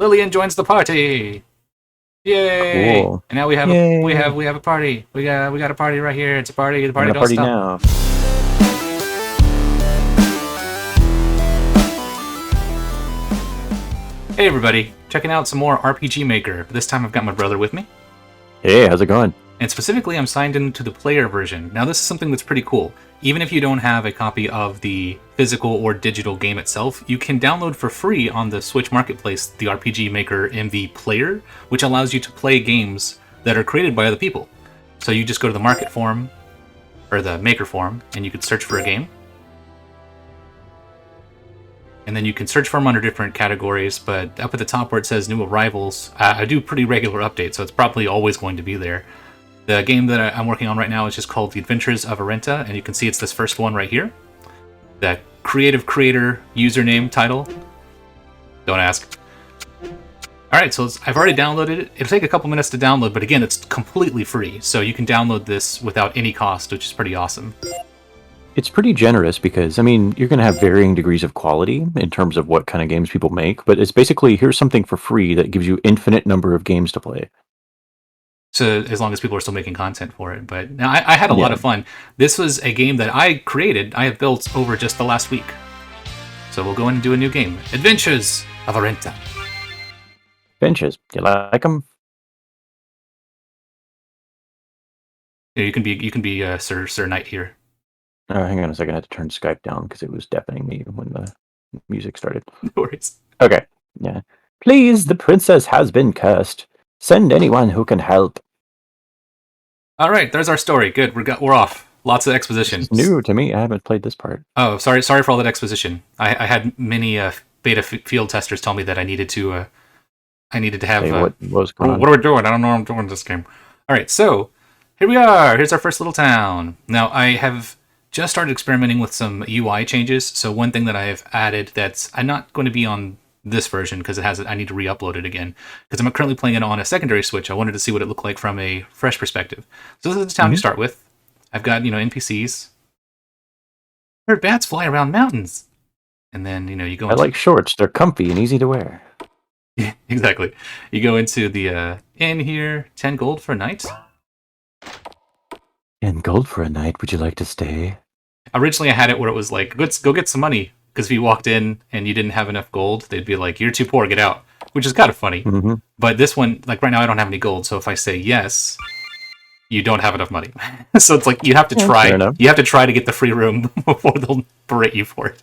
Lillian joins the party. Yay! Cool. And now we have Yay. we have a party. We got a party right here. It's a party. The party I'm don't gonna party stop. now. Hey everybody, checking out some more RPG Maker. This time I've got my brother with me. Hey, how's it going? And specifically, I'm signed into the player version. Now, this is something that's pretty cool. Even if you don't have a copy of the physical or digital game itself, you can download for free on the Switch Marketplace the RPG Maker MV Player, which allows you to play games that are created by other people. So you just go to the Market forum, or the Maker forum, and you could search for a game. And then you can search for them under different categories, but up at the top where it says New Arrivals, I do pretty regular updates, so it's probably always going to be there. The game that I'm working on right now is just called The Adventures of Arinta, and you can see it's this first one right here. The creative creator username title. Don't ask. Alright, so I've already downloaded it. It'll take a couple minutes to download, but again, it's completely free, so you can download this without any cost, which is pretty awesome. It's pretty generous because, I mean, you're going to have varying degrees of quality in terms of what kind of games people make, but it's basically, here's something for free that gives you infinite number of games to play. So as long as people are still making content for it. But now I had a lot of fun. This was a game that I created, I have built over just the last week. So we'll go in and do a new game. Adventures of Arinta. Benches. Do you like them? Yeah, you can be Sir Knight here. Oh, hang on a second. I had to turn Skype down because it was deafening me when the music started. No worries. Okay. Yeah. Please, the princess has been cursed. Send anyone who can help. All right, there's our story. Good, we're off. Lots of exposition. It's new to me. I haven't played this part. Oh, sorry for all that exposition. I had many beta field testers tell me that I needed to have. What was going on? What are we doing? I don't know what I'm doing in this game. All right, so here we are. Here's our first little town. Now I have just started experimenting with some UI changes. So one thing that I have added that's I'm not going to be on this version because I need to re-upload it again because I'm currently playing it on a secondary Switch. I wanted to see what it looked like from a fresh perspective. So this is the town you start with. I've got, NPCs. I heard bats fly around mountains. And then, you go into... I like shorts. They're comfy and easy to wear. Yeah, exactly. You go into the inn here, 10 gold for a night. 10 gold for a night. Would you like to stay? Originally I had it where it was like, let's go get some money. Because if you walked in and you didn't have enough gold, they'd be like, you're too poor, get out. Which is kind of funny. Mm-hmm. But this one, like right now I don't have any gold, so if I say yes, you don't have enough money. So it's like you have to try. You have to try to get the free room before they'll berate you for it.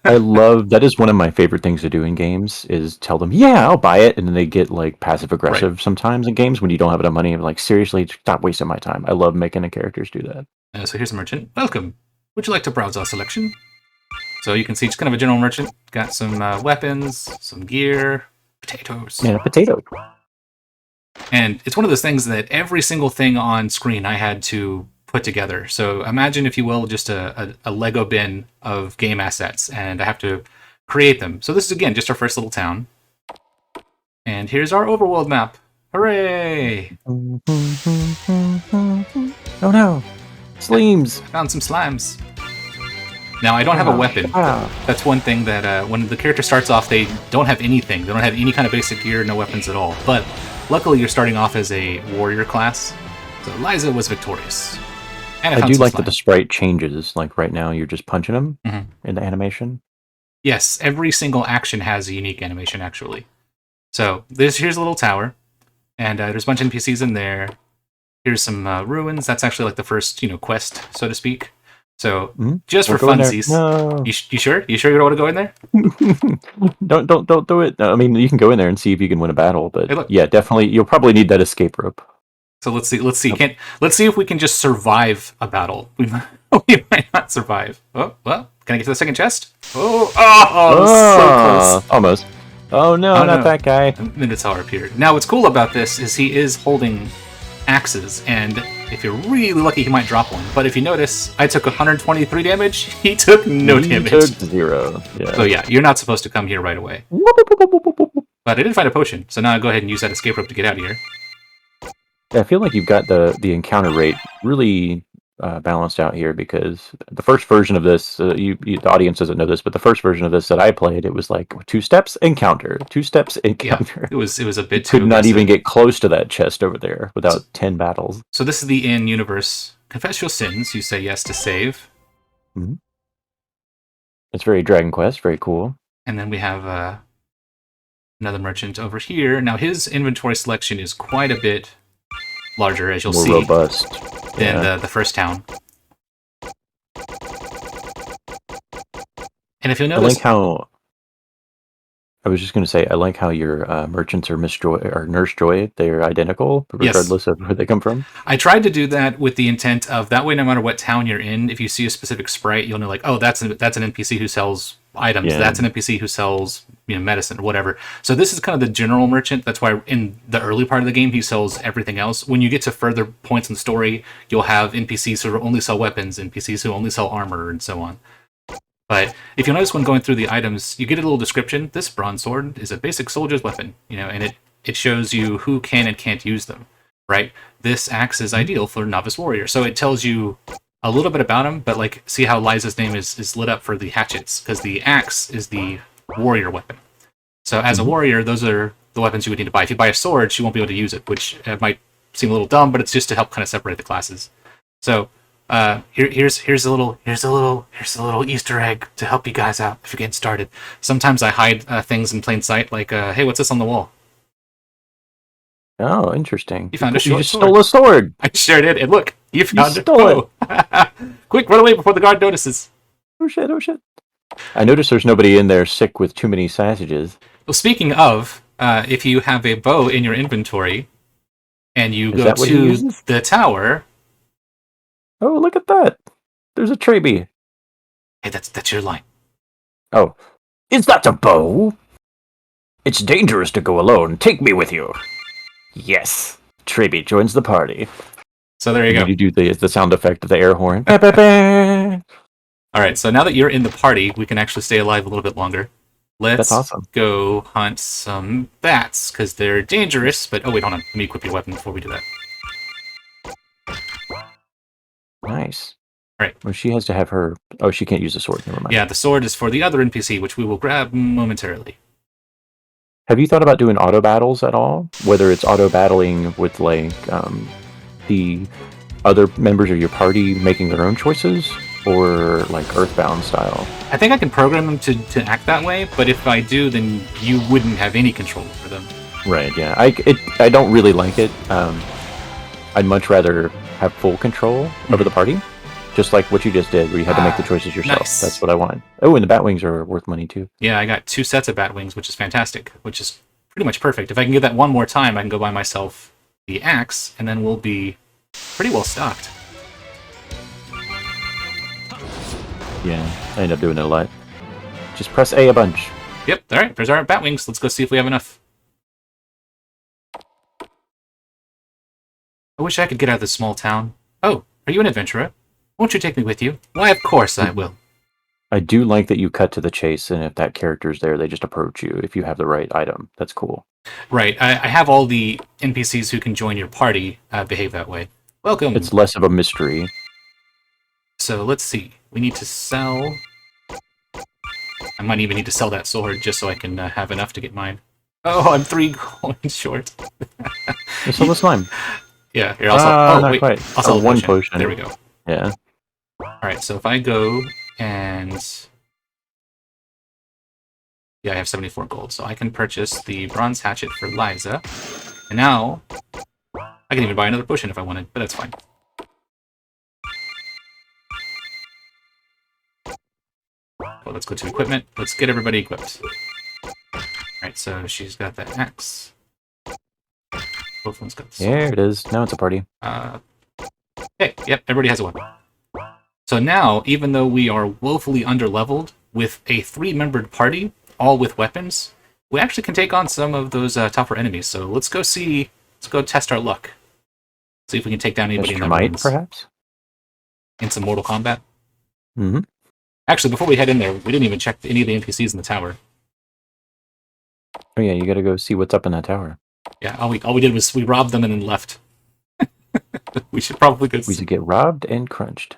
I love, that is one of my favorite things to do in games, is tell them, yeah, I'll buy it, and then they get like passive-aggressive sometimes in games when you don't have enough money. I'm like, seriously, stop wasting my time. I love making the characters do that. So here's a merchant. Welcome. Would you like to browse our selection? So you can see it's kind of a general merchant. Got some weapons, some gear, potatoes. Yeah, potato. And it's one of those things that every single thing on screen I had to put together. So imagine, if you will, just a Lego bin of game assets, and I have to create them. So this is, again, just our first little town. And here's our overworld map. Hooray! Oh no! Slimes! I found some slimes. Now, I don't have a weapon. That's one thing that when the character starts off, they don't have anything. They don't have any kind of basic gear, no weapons at all. But luckily, you're starting off as a warrior class. So Liza was victorious. And I do like that the sprite changes. Like right now, you're just punching them in the animation. Yes, every single action has a unique animation, actually. So here's a little tower. And there's a bunch of NPCs in there. Here's some ruins. That's actually like the first, quest, so to speak. So, just for funsies, no. You sure? You sure you don't want to go in there? Don't do it. No, I mean, you can go in there and see if you can win a battle, but hey, yeah, definitely, you'll probably need that escape rope. So let's see. Let's see if we can just survive a battle. We might not survive. Oh, well, can I get to the second chest? So close. Almost. Oh no, not that guy. Minotaur appeared. Now, what's cool about this is he is holding axes, and if you're really lucky, he might drop one. But if you notice, I took 123 damage. He took no damage. He took 0. Yeah. So yeah, you're not supposed to come here right away. But I did find a potion, so now I'll go ahead and use that escape rope to get out of here. Yeah, I feel like you've got the encounter rate really balanced out here because the first version of this, the audience doesn't know this, but the first version of this that I played, it was like 2 steps encounter, 2 steps encounter. It was a bit You too could not aggressive. even get close to that chest over there without 10 battles. So this is the in-universe. Confess your sins. You say yes to save. Mm-hmm. It's very Dragon Quest, very cool. And then we have another merchant over here. Now his inventory selection is quite a bit larger, as you'll More see, robust than the first town. And if you'll notice, I like how. I was just going to say, I like how your merchants are Miss Joy or Nurse Joy. They're identical, regardless of where they come from. I tried to do that with the intent of that way, no matter what town you're in, if you see a specific sprite, you'll know, like, oh, that's an NPC who sells items. Yeah. That's an NPC who sells medicine or whatever. So this is kind of the general merchant. That's why in the early part of the game, he sells everything else. When you get to further points in the story, you'll have NPCs who only sell weapons, NPCs who only sell armor, and so on. But if you'll notice when going through the items, you get a little description. This bronze sword is a basic soldier's weapon, and it shows you who can and can't use them, right? This axe is ideal for novice warrior. So it tells you a little bit about him, but like, see how Liza's name is lit up for the hatchets, because the axe is the warrior weapon. So as a warrior, those are the weapons you would need to buy. If you buy a sword, she won't be able to use it, which might seem a little dumb, but it's just to help kind of separate the classes. So here's a little Easter egg to help you guys out if you're getting started. Sometimes I hide things in plain sight, like, hey, what's this on the wall? Oh, interesting. You found a short sword. Stole a sword. I sure did. And look, you found stole it. Quick, run away before the guard notices. Oh shit! Oh shit! I noticed there's nobody in there sick with too many sausages. Well, speaking of, if you have a bow in your inventory and you go to the tower. Oh, look at that! There's a Trebi. Hey, that's your line. Oh, is that a bow? It's dangerous to go alone. Take me with you. Yes, Trebi joins the party. So there you go. You do the sound effect of the air horn. All right, so now that you're in the party, we can actually stay alive a little bit longer. Let's go hunt some bats, because they're dangerous, but... Oh, wait, hold on. Let me equip your weapon before we do that. Nice. All right. Well, she has to have her... Oh, she can't use the sword. Never mind. Yeah, the sword is for the other NPC, which we will grab momentarily. Have you thought about doing auto battles at all? Whether it's auto battling with, like, the other members of your party making their own choices, or like Earthbound style? I think I can program them to act that way, but if I do, then you wouldn't have any control over them. Right, yeah. I don't really like it. I'd much rather have full control over the party, just like what you just did, where you had to make the choices yourself. Nice. That's what I want. Oh, and the bat wings are worth money too. Yeah, I got 2 sets of bat wings, which is fantastic, which is pretty much perfect. If I can get that one more time, I can go buy myself the axe, and then we'll be pretty well stocked. Yeah, I end up doing it a lot. Just press A bunch. Yep, alright, there's our bat wings. Let's go see if we have enough. I wish I could get out of this small town. Oh, are you an adventurer? Won't you take me with you? Why, of course I will. I do like that you cut to the chase, and if that character's there, they just approach you if you have the right item. That's cool. Right, I have all the NPCs who can join your party behave that way. Welcome. It's less of a mystery. So let's see. We need to sell... I might even need to sell that sword just so I can have enough to get mine. Oh, I'm 3 coins short. Sell the slime. Yeah, here, I'll not quite. I'll sell one potion. There we go. Yeah. Alright, so if I go and... Yeah, I have 74 gold, so I can purchase the bronze hatchet for Liza. And now, I can even buy another potion if I wanted, but that's fine. Well, let's go to equipment. Let's get everybody equipped. Alright, so she's got that axe. Both ones got the sword. There it is. Now it's a party. Hey, yep, everybody has a weapon. So now, even though we are woefully underleveled, with a 3-membered party, all with weapons, we actually can take on some of those tougher enemies. So let's go test our luck. See if we can take down anybody in the ruins. Perhaps? In some Mortal Kombat? Mm-hmm. Actually, before we head in there, we didn't even check any of the NPCs in the tower. Oh yeah, you gotta go see what's up in that tower. Yeah, all we did was we robbed them and then left. We should probably go. We should get robbed and crunched.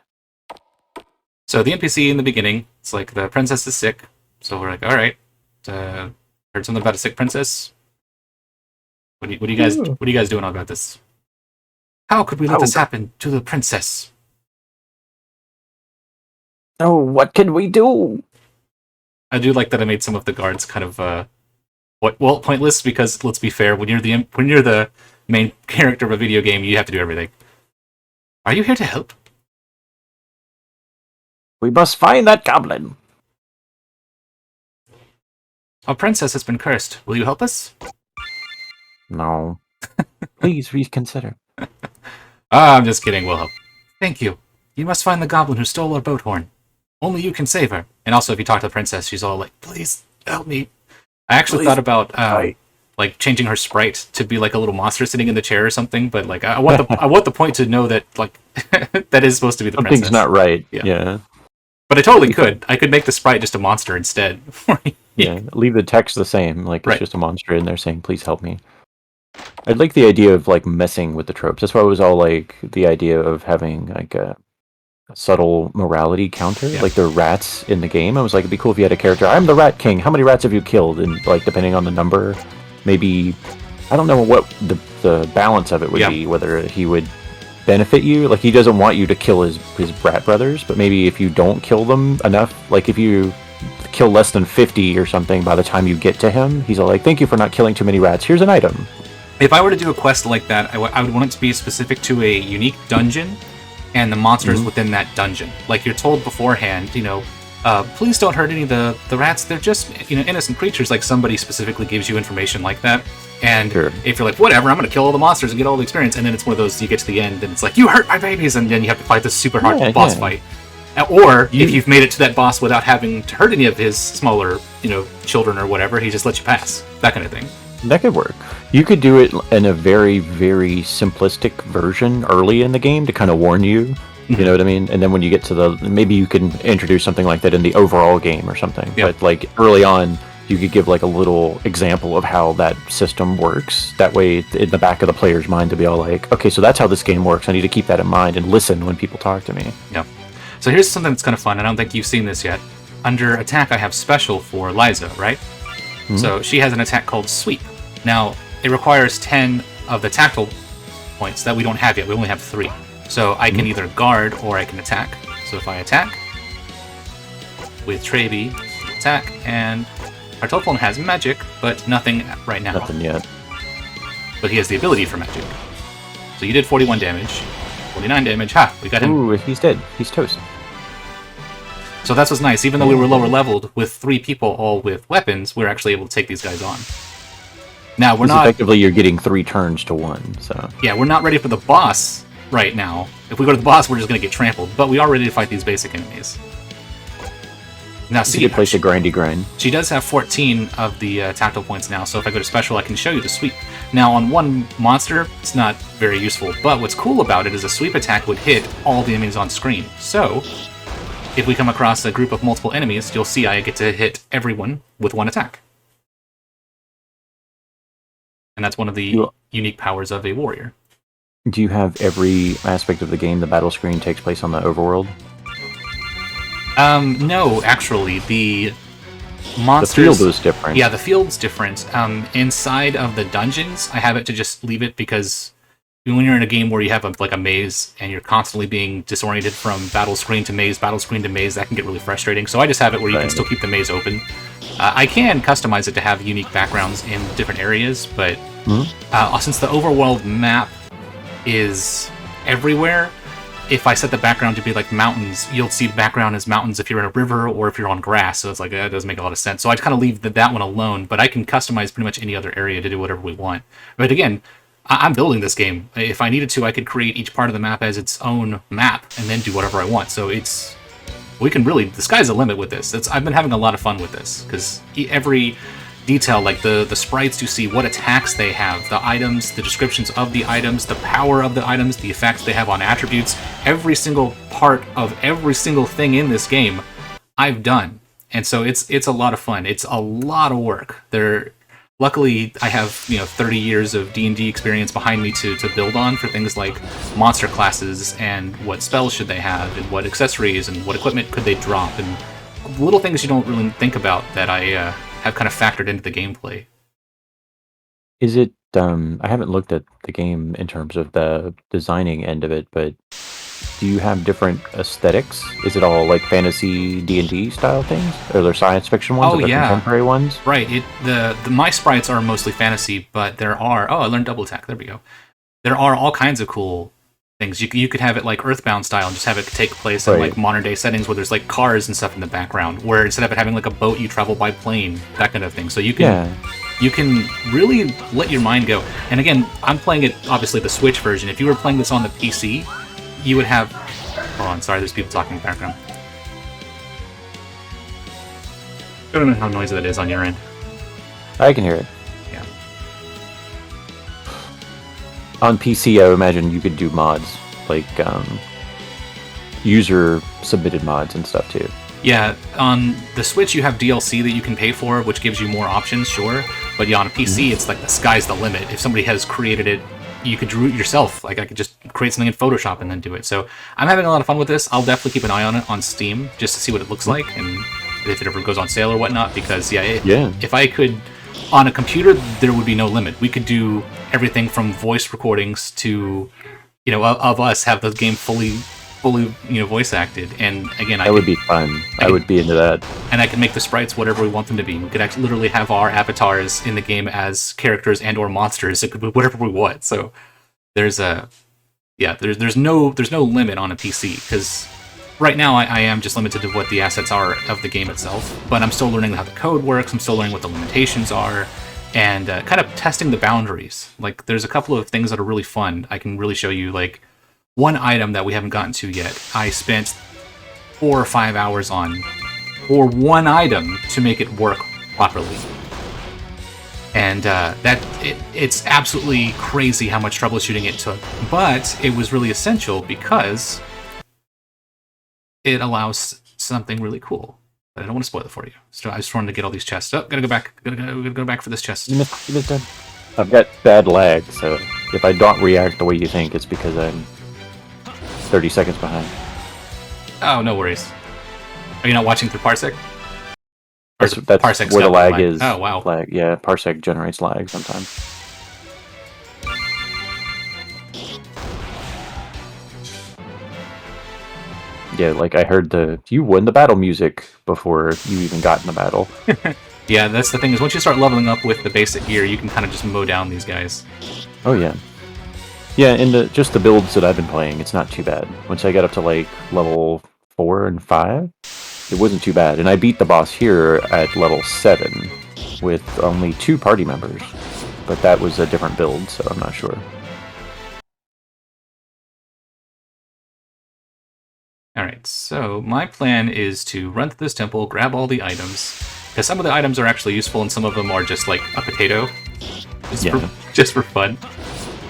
So the NPC in the beginning, it's like the princess is sick. So we're like, all right, heard something about a sick princess. What are you guys doing about this? How could we let this happen to the princess? Oh, what can we do? I do like that I made some of the guards kind of pointless, because let's be fair, when you're the main character of a video game, you have to do everything. Are you here to help? We must find that goblin. Our princess has been cursed. Will you help us? No. Please reconsider. I'm just kidding, we'll help. Thank you. You must find the goblin who stole our boat horn. Only you can save her. And also, if you talk to the princess, she's all like, please help me. I actually thought about like changing her sprite to be like a little monster sitting in the chair or something, but like I want the point to know that like that is supposed to be the princess. Something's not right. Yeah. But I totally could. I could make the sprite just a monster instead. Yeah, leave the text the same, like it's just a monster in there saying, please help me. I like the idea of like messing with the tropes. That's why it was all like the idea of having like a subtle morality counter, like the rats in the game. I was like, it'd be cool if you had a character, I'm the Rat King, how many rats have you killed? And like depending on the number, maybe, I don't know what the balance of it would be, whether he would benefit you, like he doesn't want you to kill his rat brothers, but maybe if you don't kill them enough, like if you kill less than 50 or something by the time you get to him, he's all like, thank you for not killing too many rats, here's an item. If I were to do a quest like that, I would want it to be specific to a unique dungeon and the monsters within that dungeon. Like you're told beforehand, please don't hurt any of the rats, they're just innocent creatures. Like somebody specifically gives you information like that. And if you're like, whatever, I'm going to kill all the monsters and get all the experience, and then it's one of those, you get to the end and it's like, you hurt my babies, and then you have to fight this super hard boss fight. Or if you've made it to that boss without having to hurt any of his smaller, children or whatever, he just lets you pass. That kind of thing. That could work. You could do it in a very, very simplistic version early in the game to kind of warn you. You know what I mean? And then when you get to maybe you can introduce something like that in the overall game or something. Yep. But like early on, you could give like a little example of how that system works. That way, in the back of the player's mind, to be all like, okay, so that's how this game works. I need to keep that in mind and listen when people talk to me. Yeah. So here's something that's kind of fun. I don't think you've seen this yet. Under attack, I have special for Liza, right? So she has an attack called Sweep. Now, it requires 10 of the tactile points that we don't have yet. We only have 3. So I can either guard or I can attack. So if I attack with Trebi, attack, and our telephone has magic, but nothing right now. Nothing yet. But he has the ability for magic. So you did 41 damage. 49 damage. Ha! We got him. Ooh, he's dead. He's toast. So that's what's nice. Even though we were lower leveled, with 3 people all with weapons, we were actually able to take these guys on. Now, we're not... Effectively, you're getting 3 turns to 1, so... Yeah, we're not ready for the boss right now. If we go to the boss, we're just going to get trampled. But we are ready to fight these basic enemies. Now, see... You place a grindy grind. She does have 14 of the tactile points now, so if I go to special, I can show you the sweep. Now, on one monster, it's not very useful, but what's cool about it is a sweep attack would hit all the enemies on screen. So, if we come across a group of multiple enemies, you'll see I get to hit everyone with one attack. And that's one of the unique powers of a warrior. Do you have every aspect of the game, the battle screen takes place on the overworld? No, actually. The monsters... The field is different. Yeah, the field's different. Inside of the dungeons, I have it to just leave it because when you're in a game where you have a maze and you're constantly being disoriented from battle screen to maze, that can get really frustrating. So I just have it where you can still keep the maze open. I can customize it to have unique backgrounds in different areas, but since the overworld map is everywhere, if I set the background to be like mountains, you'll see the background as mountains if you're in a river or if you're on grass, so it's like, that doesn't make a lot of sense. So I kind of leave that one alone, but I can customize pretty much any other area to do whatever we want. But again, I'm building this game. If I needed to, I could create each part of the map as its own map and then do whatever I want. So we can really, the sky's the limit with this. I've been having a lot of fun with this, because every detail, like the sprites, you see what attacks they have, the items, the descriptions of the items, the power of the items, the effects they have on attributes, every single part of every single thing in this game, I've done. And so it's a lot of fun. It's a lot of work. Luckily, I have 30 years of D&D experience behind me to build on for things like monster classes and what spells should they have and what accessories and what equipment could they drop and little things you don't really think about that I have kind of factored into the gameplay. Is it? I haven't looked at the game in terms of the designing end of it, but do you have different aesthetics? Is it all like fantasy D&D style things, or are there science fiction ones? Oh or yeah, contemporary ones. right. The my sprites are mostly fantasy, but there are I learned double attack. There we go. There are all kinds of cool things. You could have it like Earthbound style and just have it take place in like modern day settings where there's like cars and stuff in the background. Where instead of it having like a boat, you travel by plane, that kind of thing. So you can really let your mind go. And again, I'm playing it obviously the Switch version. If you were playing this on the PC, you would have. Oh, I'm sorry. There's people talking in the background. I don't know how noisy that is on your end. I can hear it. Yeah. On PC, I imagine you could do mods, like user-submitted mods and stuff too. Yeah, on the Switch you have DLC that you can pay for, which gives you more options, sure. But yeah, on a PC, it's like the sky's the limit. If somebody has created it, you could do it yourself. Like I could just create something in Photoshop and then do it. So I'm having a lot of fun with this. I'll definitely keep an eye on it on Steam just to see what it looks like and if it ever goes on sale or whatnot. Because if I could, on a computer, there would be no limit. We could do everything from voice recordings to, of us have the game fully voice acted. And again, that would be fun. I would be into that. And I can make the sprites whatever we want them to be. We could actually literally have our avatars in the game as characters and or monsters. It could be whatever we want. So there's there's no limit on a PC because right now I am just limited to what the assets are of the game itself. But I'm still learning how the code works. I'm still learning what the limitations are, and kind of testing the boundaries. Like there's a couple of things that are really fun. I can really show you like. One item that we haven't gotten to yet, I spent 4 or 5 hours on for one item to make it work properly. And it's absolutely crazy how much troubleshooting it took. But it was really essential because it allows something really cool. But I don't want to spoil it for you. So I just wanted to get all these chests. Oh, gotta go back. Gotta go back for this chest. You missed that. I've got bad lag, so if I don't react the way you think, it's because I'm 30 seconds behind. Oh, no worries. Are you not watching through Parsec? That's Parsec's where the lag is. Oh, wow. Lag. Yeah, Parsec generates lag sometimes. Yeah, like I heard you won the battle music before you even got in the battle. Yeah, that's the thing is once you start leveling up with the basic gear, you can kind of just mow down these guys. Oh, yeah. Yeah, and just the builds that I've been playing, it's not too bad. Once I got up to like level 4 and 5, it wasn't too bad. And I beat the boss here at level 7 with only 2 party members. But that was a different build, so I'm not sure. Alright, so my plan is to run through this temple, grab all the items, because some of the items are actually useful and some of them are just like a potato. Just for fun.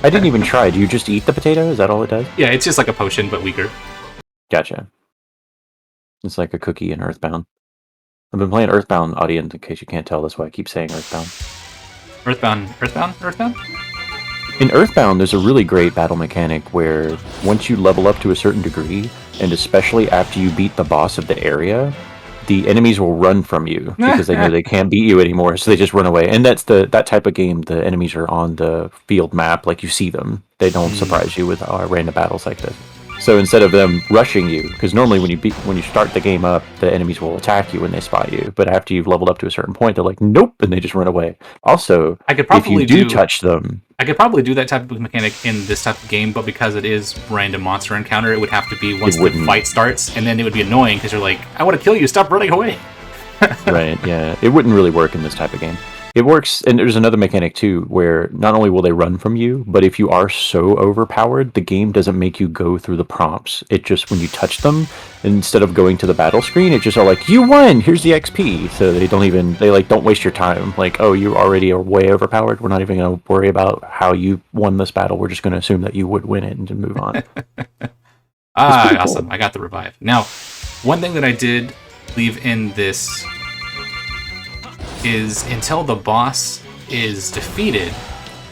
I didn't even try. Do you just eat the potato? Is that all it does? Yeah, it's just like a potion, but weaker. Gotcha. It's like a cookie in Earthbound. I've been playing Earthbound, audience, in case you can't tell. That's why I keep saying Earthbound. Earthbound? In Earthbound, there's a really great battle mechanic where once you level up to a certain degree, and especially after you beat the boss of the area, the enemies will run from you because they know they can't beat you anymore, so they just run away. And that's that type of game. The enemies are on the field map, like you see them. They don't surprise you with random battles like this. So instead of them rushing you, because normally when you start the game up, the enemies will attack you when they spot you. But after you've leveled up to a certain point, they're like, nope, and they just run away. Also, if you do touch them... I could probably do that type of mechanic in this type of game, but because it is random monster encounter, it would have to be once the fight starts, and then it would be annoying because you're like, I want to kill you, stop running away. Right, yeah. It wouldn't really work in this type of game. It works, and there's another mechanic too, where not only will they run from you, but if you are so overpowered, the game doesn't make you go through the prompts. It just, when you touch them, instead of going to the battle screen, it just are like, you won! Here's the XP! So they don't waste your time. Like, oh, you already are way overpowered, we're not even going to worry about how you won this battle, we're just going to assume that you would win it and move on. Awesome. Cool. I got the revive. Now, one thing that I did leave in this is until the boss is defeated,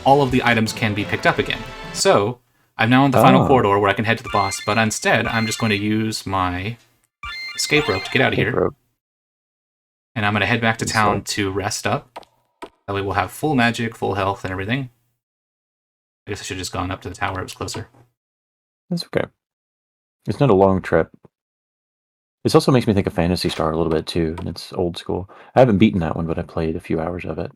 all of the items can be picked up again. So I'm now in the final corridor where I can head to the boss, but instead I'm just going to use my escape rope to get out of here. And I'm going to head back to town to rest up. That way we'll have full magic, full health, and everything. I guess I should have just gone up to the tower. It was closer. That's okay. It's not a long trip. This also makes me think of Phantasy Star a little bit, too, and it's old school. I haven't beaten that one, but I played a few hours of it.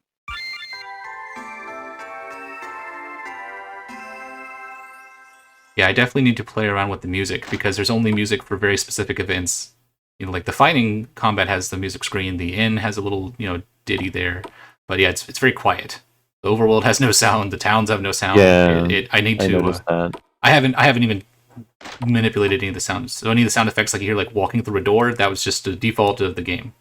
Yeah, I definitely need to play around with the music, because there's only music for very specific events. You know, like the fighting combat has the music screen, the inn has a little, ditty there. But yeah, it's very quiet. The overworld has no sound. The towns have no sound. Yeah, I need to. noticed that. I haven't even manipulated any of the sounds. So any of the sound effects, like you hear, like walking through a door, that was just the default of the game.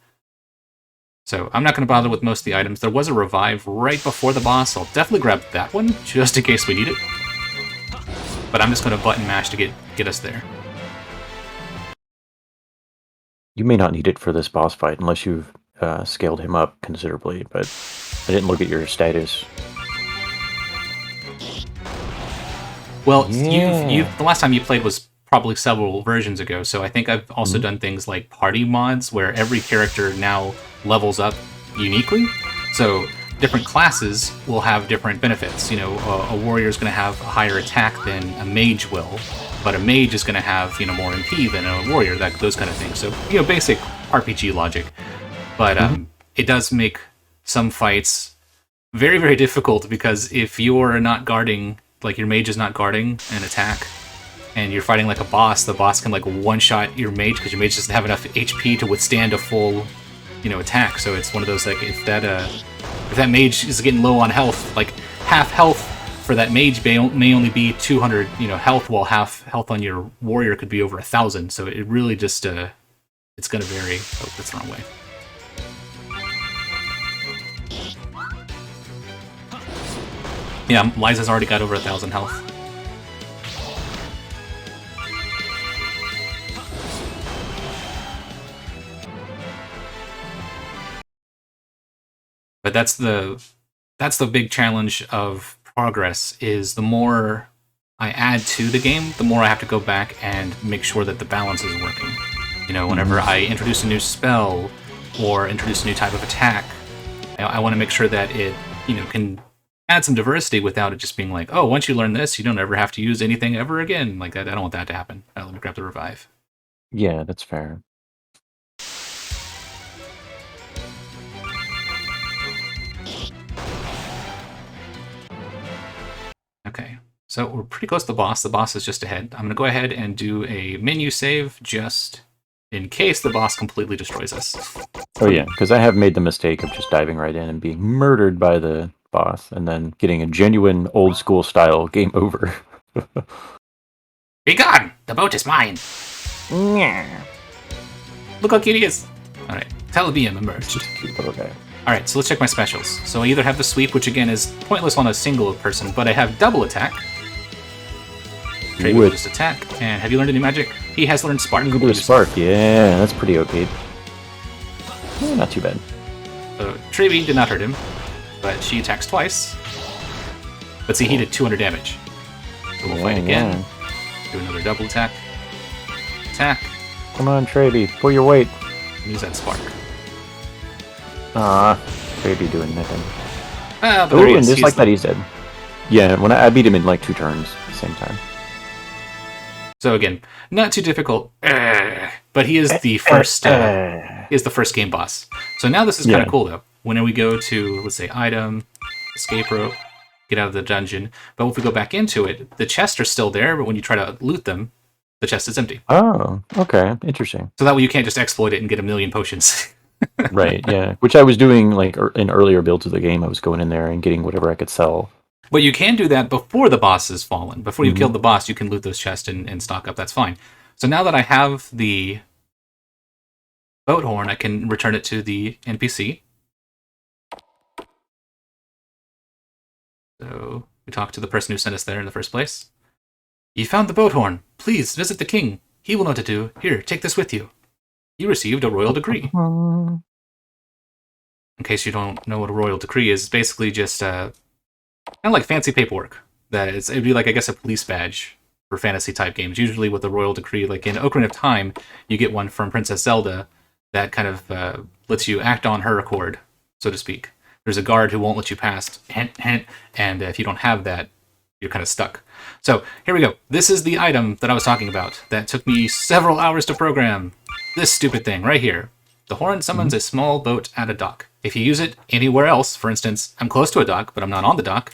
So I'm not going to bother with most of the items. There was a revive right before the boss. So I'll definitely grab that one just in case we need it. But I'm just going to button mash to get us there. You may not need it for this boss fight unless you've scaled him up considerably, but I didn't look at your status. Well, the last time you played was probably several versions ago, so I think I've also done things like party mods where every character now levels up uniquely. So different classes will have different benefits. A warrior is going to have a higher attack than a mage will, but a mage is going to have more MP than a warrior. Those kind of things. So basic RPG logic. But it does make some fights very, very difficult, because if you're not guarding, like your mage is not guarding an attack, and you're fighting like a boss, the boss can like one-shot your mage because your mage doesn't have enough HP to withstand a full, attack. So it's one of those, like, if that mage is getting low on health, like half health for that mage may only be 200, health, while half health on your warrior could be over 1,000. So it really just it's going to vary. Oh, that's the wrong way. Yeah, Liza's already got over 1,000 health. But that's the big challenge of progress, is the more I add to the game, the more I have to go back and make sure that the balance is working. Whenever I introduce a new spell or introduce a new type of attack, I want to make sure that it, can add some diversity without it just being like, oh, once you learn this, you don't ever have to use anything ever again. Like, I don't want that to happen. Let me grab the revive. Yeah, that's fair. Okay, so we're pretty close to the boss. The boss is just ahead. I'm going to go ahead and do a menu save just in case the boss completely destroys us. Oh yeah, because I have made the mistake of just diving right in and being murdered by the boss, and then getting a genuine old school style game over. Be gone! The boat is mine! Yeah. Look how cute he is! Alright, Telebium emerged. Just a cute little guy. Alright, so let's check my specials. So I either have the sweep, which again is pointless on a single person, but I have double attack. Trade with just attack. And have you learned any magic? He has learned Spark. You can do a Spark, yeah, that's pretty OP. Yeah, not too bad. So Trevi did not hurt him, but she attacks twice. But see, he did 200 damage. So we'll fight again. Yeah. Do another double attack. Attack. Come on, Trevi, pull your weight. Use that Spark. Trevi doing nothing. But oh, and just like that, he's dead. Yeah, when I beat him in like 2 turns at the same time. So again, not too difficult, but he is the first. He is the first game boss. So now this is kind of cool though. When we go to, let's say, item, escape rope, get out of the dungeon. But if we go back into it, the chests are still there. But when you try to loot them, the chest is empty. Oh, okay, interesting. So that way you can't just exploit it and get a million potions. Right. Yeah. Which I was doing like in earlier builds of the game. I was going in there and getting whatever I could sell. But you can do that before the boss has fallen. Before you've killed the boss, you can loot those chests and stock up. That's fine. So now that I have the boat horn, I can return it to the NPC. So we talk to the person who sent us there in the first place. You found the boat horn. Please visit the king. He will know what to do. Here, take this with you. You received a royal degree. in case you don't know what a royal decree is, it's basically just kind of like fancy paperwork. It'd be like, I guess, a police badge for fantasy type games. Usually with a royal decree, like in Ocarina of Time, you get one from Princess Zelda that kind of lets you act on her accord, so to speak. There's a guard who won't let you pass, hint, hint, and if you don't have that, you're kind of stuck. So here we go. This is the item that I was talking about that took me several hours to program. This stupid thing right here. The horn summons a small boat at a dock. If you use it anywhere else, for instance, I'm close to a dock, but I'm not on the dock,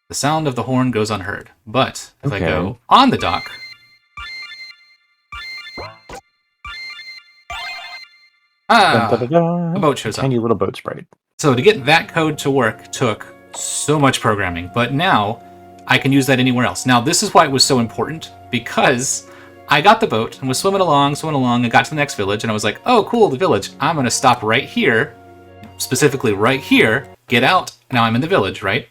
the sound of the horn goes unheard. But if I go on the dock, a boat shows up. Tiny little boat sprite. So to get that code to work took so much programming, but now I can use that anywhere else. Now this is why it was so important, because I got the boat and was swimming along, and got to the next village, and I was like, oh cool, the village. I'm going to stop right here, specifically right here, get out, now I'm in the village, right?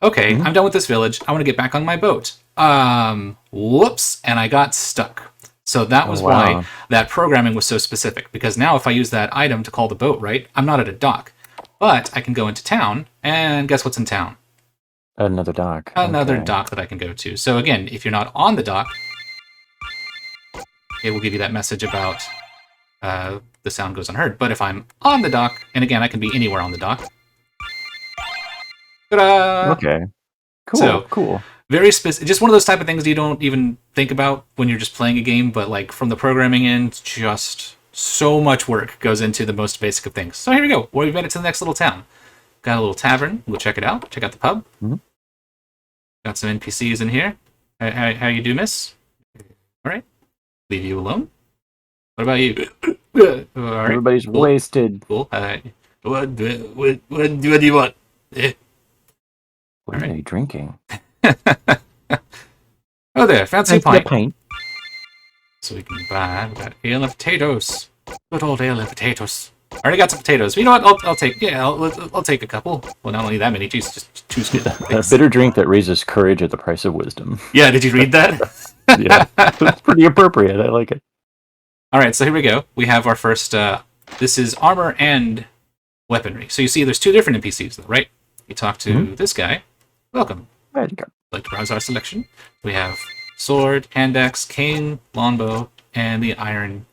Okay, I'm done with this village, I want to get back on my boat. Whoops, and I got stuck. So that was why that programming was so specific, because now if I use that item to call the boat, right, I'm not at a dock. But I can go into town, and guess what's in town? Another dock. Another dock that I can go to. So again, if you're not on the dock, it will give you that message about the sound goes unheard. But if I'm on the dock, and again, I can be anywhere on the dock. Ta-da! Okay. Cool. So, cool. Very specific. Just one of those type of things you don't even think about when you're just playing a game, but like from the programming end, just so much work goes into the most basic of things. So here we go. We've made it to the next little town. Got a little tavern. We'll check it out. Check out the pub. Got some NPCs in here. How you do, miss? All right. Leave you alone. What about you? All right. Everybody's wasted. Cool. What do you want? What are they drinking? Oh, there. Fancy pint. pint. So we can buy. We got ale and potatoes. Good old ale and potatoes. I already got some potatoes. You know what? I'll take. Yeah, I'll take a couple. Well, not only that many. Jeez, just two scoop. A bitter drink that raises courage at the price of wisdom. Yeah. Did you read that? Yeah, it's pretty appropriate. I like it. All right. So here we go. We have our first. This is armor and weaponry. So you see, there's two different NPCs, though, right? You talk to this guy. Welcome. There you go. Like to browse our selection. We have sword, hand axe, cane, longbow, and the iron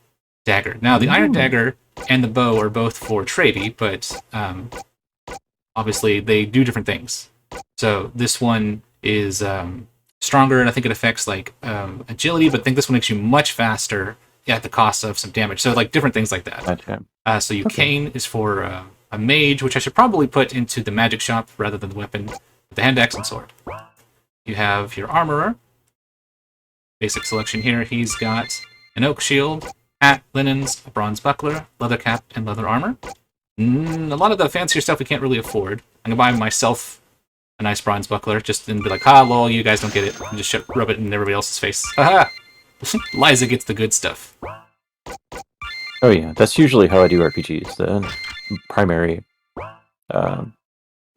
dagger. Now, the iron dagger and the bow are both for Trevi, but obviously they do different things. So this one is stronger, and I think it affects like agility, but I think this one makes you much faster at the cost of some damage. So like different things like that. Gotcha. So cane is for a mage, which I should probably put into the magic shop rather than the weapon. The hand axe and sword. You have your armorer. Basic selection here. He's got an oak shield, hat, linens, a bronze buckler, leather cap, and leather armor. A lot of the fancier stuff we can't really afford. I'm gonna buy myself a nice bronze buckler, just and be like, lol, you guys don't get it. And just rub it in everybody else's face. Haha! Liza gets the good stuff. Oh yeah, that's usually how I do RPGs. The primary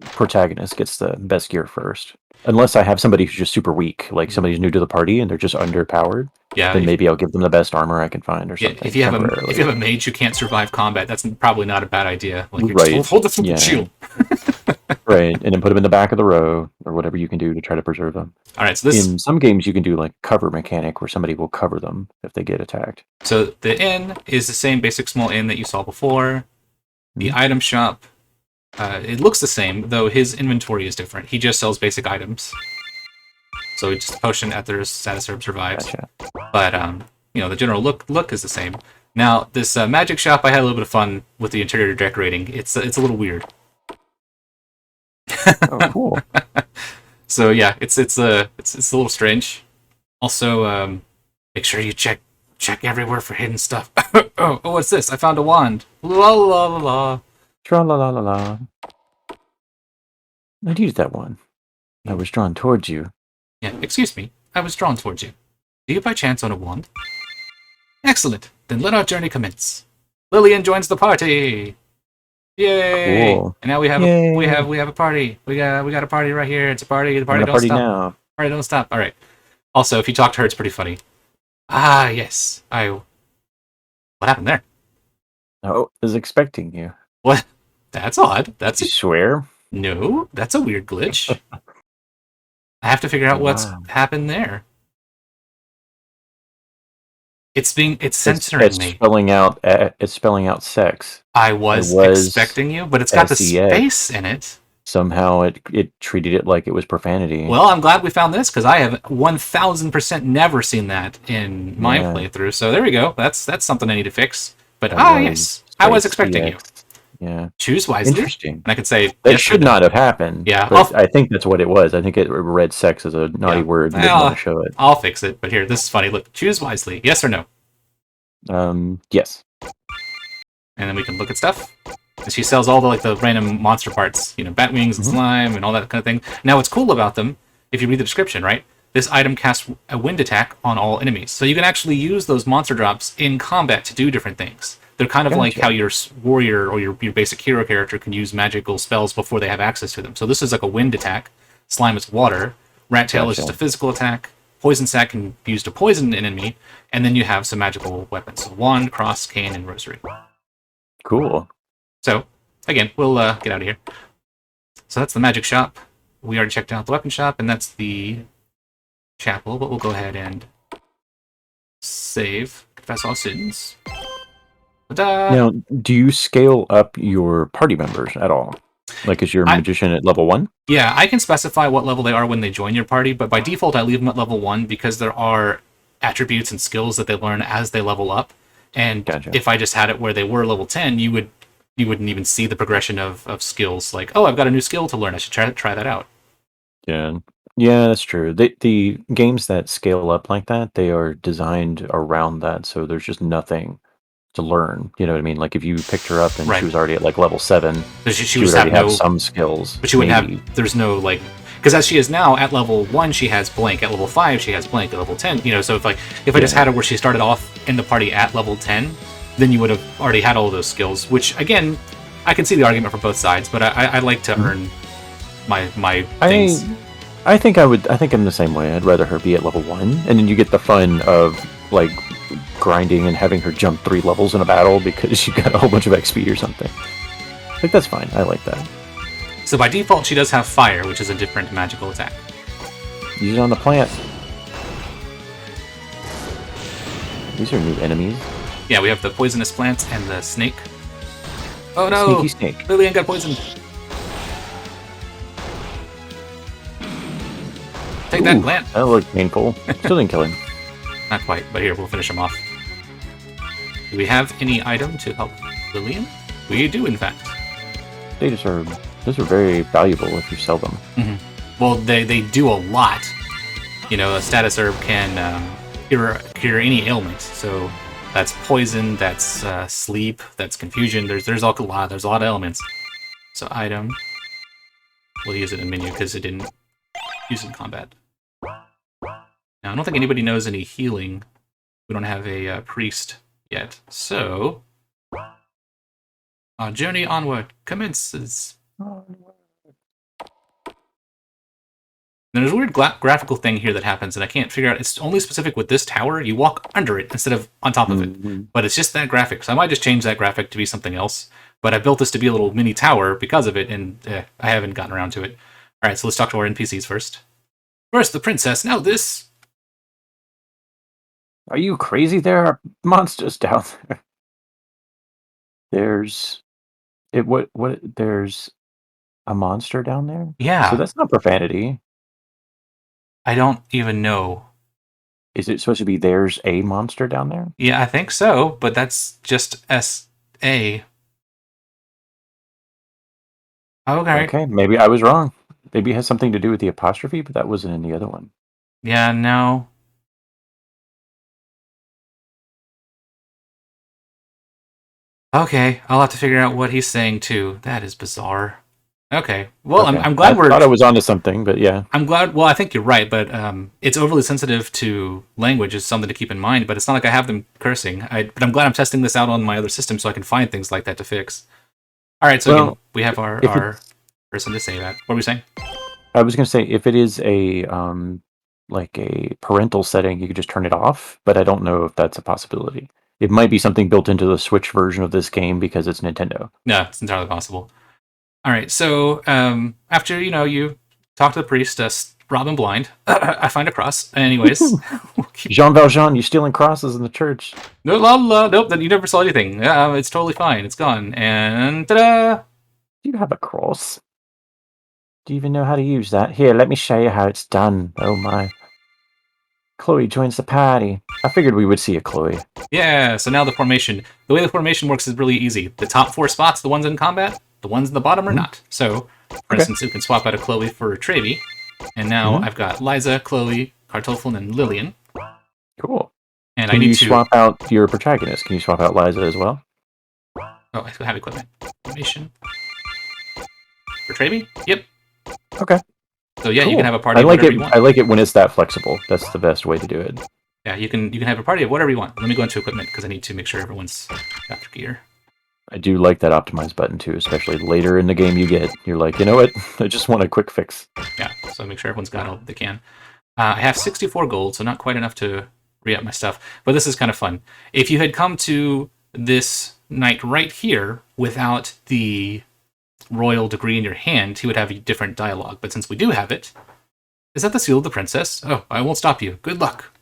protagonist gets the best gear first. Unless I have somebody who's just super weak, like somebody's new to the party and they're just underpowered. Yeah, then maybe I'll give them the best armor I can find or something. If you have a mage who can't survive combat, that's probably not a bad idea. Like, just hold the shield. Right, and then put them in the back of the row or whatever you can do to try to preserve them. All right, so this in some games you can do like cover mechanic where somebody will cover them if they get attacked. So the inn is the same basic small inn that you saw before. The item shop, it looks the same, though his inventory is different. He just sells basic items. So it's just a potion, ethers, status herb, survives. Gotcha. But the general look is the same. Now this magic shop, I had a little bit of fun with the interior decorating. It's a little weird. Oh, cool. So yeah, it's a little strange. Also, make sure you check everywhere for hidden stuff. oh, what's this? I found a wand. La la la la. Tra la la la la. I'd use that one. I was drawn towards you. Yeah, excuse me. I was drawn towards you. Do you by chance own a wand? Excellent. Then let our journey commence. Lillian joins the party. Yay! Cool. And now we have a party. We got a party right here. It's a party. The party don't stop. Now. Party don't stop. All right. Also, if you talk to her, it's pretty funny. Ah, yes. What happened there? I was expecting you. What? That's odd. That's You swear? no. That's a weird glitch. I have to figure out what's Wow. happened there. It's It's censoring it's me. spelling out it's spelling out sex. I It was was expecting you, but it's got the sex. space in it. Somehow it treated it like it was profanity. Well, I'm glad we found this because I have 1000% never seen that in my Yeah, playthrough. So there we go. That's something I need to fix. But that was yes, I was space expecting you. EX. Yeah. Choose wisely, and Interesting. I could say That yes or should no. not have happened, Yeah, but I think that's what it was. I think it read sex as a naughty yeah. word and didn't want to Well, show it. I'll fix it. But here, this is funny. Look, choose wisely, yes or no, Yes. and then we can look at stuff. And she sells all the the random monster parts, bat wings and Mhm. slime and all that kind of thing. Now, what's cool about them, if you read the description, right? This item casts a wind attack on all enemies, so you can actually use those monster drops in combat to do different things. They're kind of like Gotcha. how your warrior or your basic hero character can use magical spells before they have access to them. So this is like a wind attack. Slime is water. Rat tail is just a Gotcha. physical attack. Poison sack can be used to poison an enemy, and then you have some magical weapons: so wand, cross, cane, and rosary. Cool. So, again, we'll get out of here. So that's the magic shop. We already checked out the weapon shop, and that's the chapel, but we'll go ahead and save, confess all sins. Ta-da! Now, do you scale up your party members at all? Like, is your I, magician at level 1? yeah, I can specify what level they are when they join your party, but by default I leave them at level 1 because there are attributes and skills that they learn as they level up. And Gotcha. if I just had it where they were level 10, you wouldn't even see the progression of skills. Like, oh, I've got a new skill to learn. I should try that out. Yeah. Yeah, that's true. The games that scale up like that, they are designed around that, so there's just nothing to learn. You know what I mean? Like if you picked her up and she Right. was already at like level 7, So she she would would already have have no, some skills. but she wouldn't Maybe. have. There's no because as she is now at level 1, she has blank. At level 5, she has blank. At level 10, so if I just Yeah. had her where she started off in the party at level 10, then you would have already had all those skills. Which again, I can see the argument for both sides, but I like to earn my things. I think I'm the same way. I'd rather her be at level 1, and then you get the fun of like grinding and having her jump 3 levels in a battle because she got a whole bunch of XP or something. Like that's fine. I like that. So by default, she does have fire, which is a different magical attack. Use it on the plant. These are new enemies. Yeah, we have the poisonous plant and the snake. Oh no! Sneaky snake. Lillian got poisoned. Take that, Ooh, plant. that looked painful. Still didn't kill him. Not quite, but here, we'll finish him off. Do we have any item to help Lillian? We do, in fact. Those are very valuable if you sell them. Well, they do a lot. A status herb can cure any ailment. So that's poison, that's sleep, that's confusion. There's a lot of elements. So item, we'll use it in menu because it didn't use it in combat. Now I don't think anybody knows any healing. We don't have a priest yet. So our journey onward commences. There's a weird graphical thing here that happens, and I can't figure out. It's only specific with this tower. You walk under it instead of on top of it. But it's just that graphic. So I might just change that graphic to be something else. But I built this to be a little mini tower because of it, and I haven't gotten around to it. All right, so let's talk to our NPCs first. First, the princess. Now this. Are you crazy? There are monsters down there. There's there's a monster down there? Yeah, So that's not profanity. I don't even know. Is it supposed to be there's a monster down there? Yeah, I think so, but that's just S-A. Okay. Okay, maybe I was wrong. Maybe it has something to do with the apostrophe, but that wasn't in the other one. Yeah, no. Okay, I'll have to figure out what he's saying too. That is bizarre. Okay, well, Okay. I'm glad I thought I was onto something, but yeah. I'm glad. Well, I think you're right, but it's overly sensitive to language is something to keep in mind. But it's not like I have them cursing. But I'm glad I'm testing this out on my other system so I can find things like that to fix. All right, so again, we have our person to say that. What are we saying? I was going to say if it is a like a parental setting, you could just turn it off, but I don't know if that's a possibility. It might be something built into the Switch version of this game because it's Nintendo. No, it's entirely possible. All right, so after you talk to the priest, rob him blind. I find a cross. Anyways, Jean Valjean, you stealing crosses in the church? no, la, la, nope. Then you never saw anything. It's totally fine. It's gone. And ta-da! Do you have a cross? Do you even know how to use that? Here, let me show you how it's done. Oh my. Chloe joins the party. I figured we would see a Chloe. Yeah. So now the formation. The way the formation works is really easy. The top 4 spots, the ones in combat, the ones in the bottom are not. So, for instance, we can swap out a Chloe for a Trevi. And now I've got Liza, Chloe, Kartoffel, and Lillian. Cool. And Can I need you to swap out your protagonist? Can you swap out Liza as well? Oh, I have equipment. Formation. For Trevi? Yep. Okay. So yeah, Cool. you can have a party I of like whatever it. you want. I like it when it's that flexible. That's the best way to do it. Yeah, you can have a party of whatever you want. Let me go into equipment because I need to make sure everyone's got their gear. I do like that optimize button too, especially later in the game you're like, you know what? I just want a quick fix. Yeah, so make sure everyone's got all they can. I have 64 gold, so not quite enough to re-up my stuff. But this is kind of fun. If you had come to this knight right here without the royal degree in your hand, he would have a different dialogue. But since we do have it, is that the seal of the princess? Oh, I won't stop you. Good luck.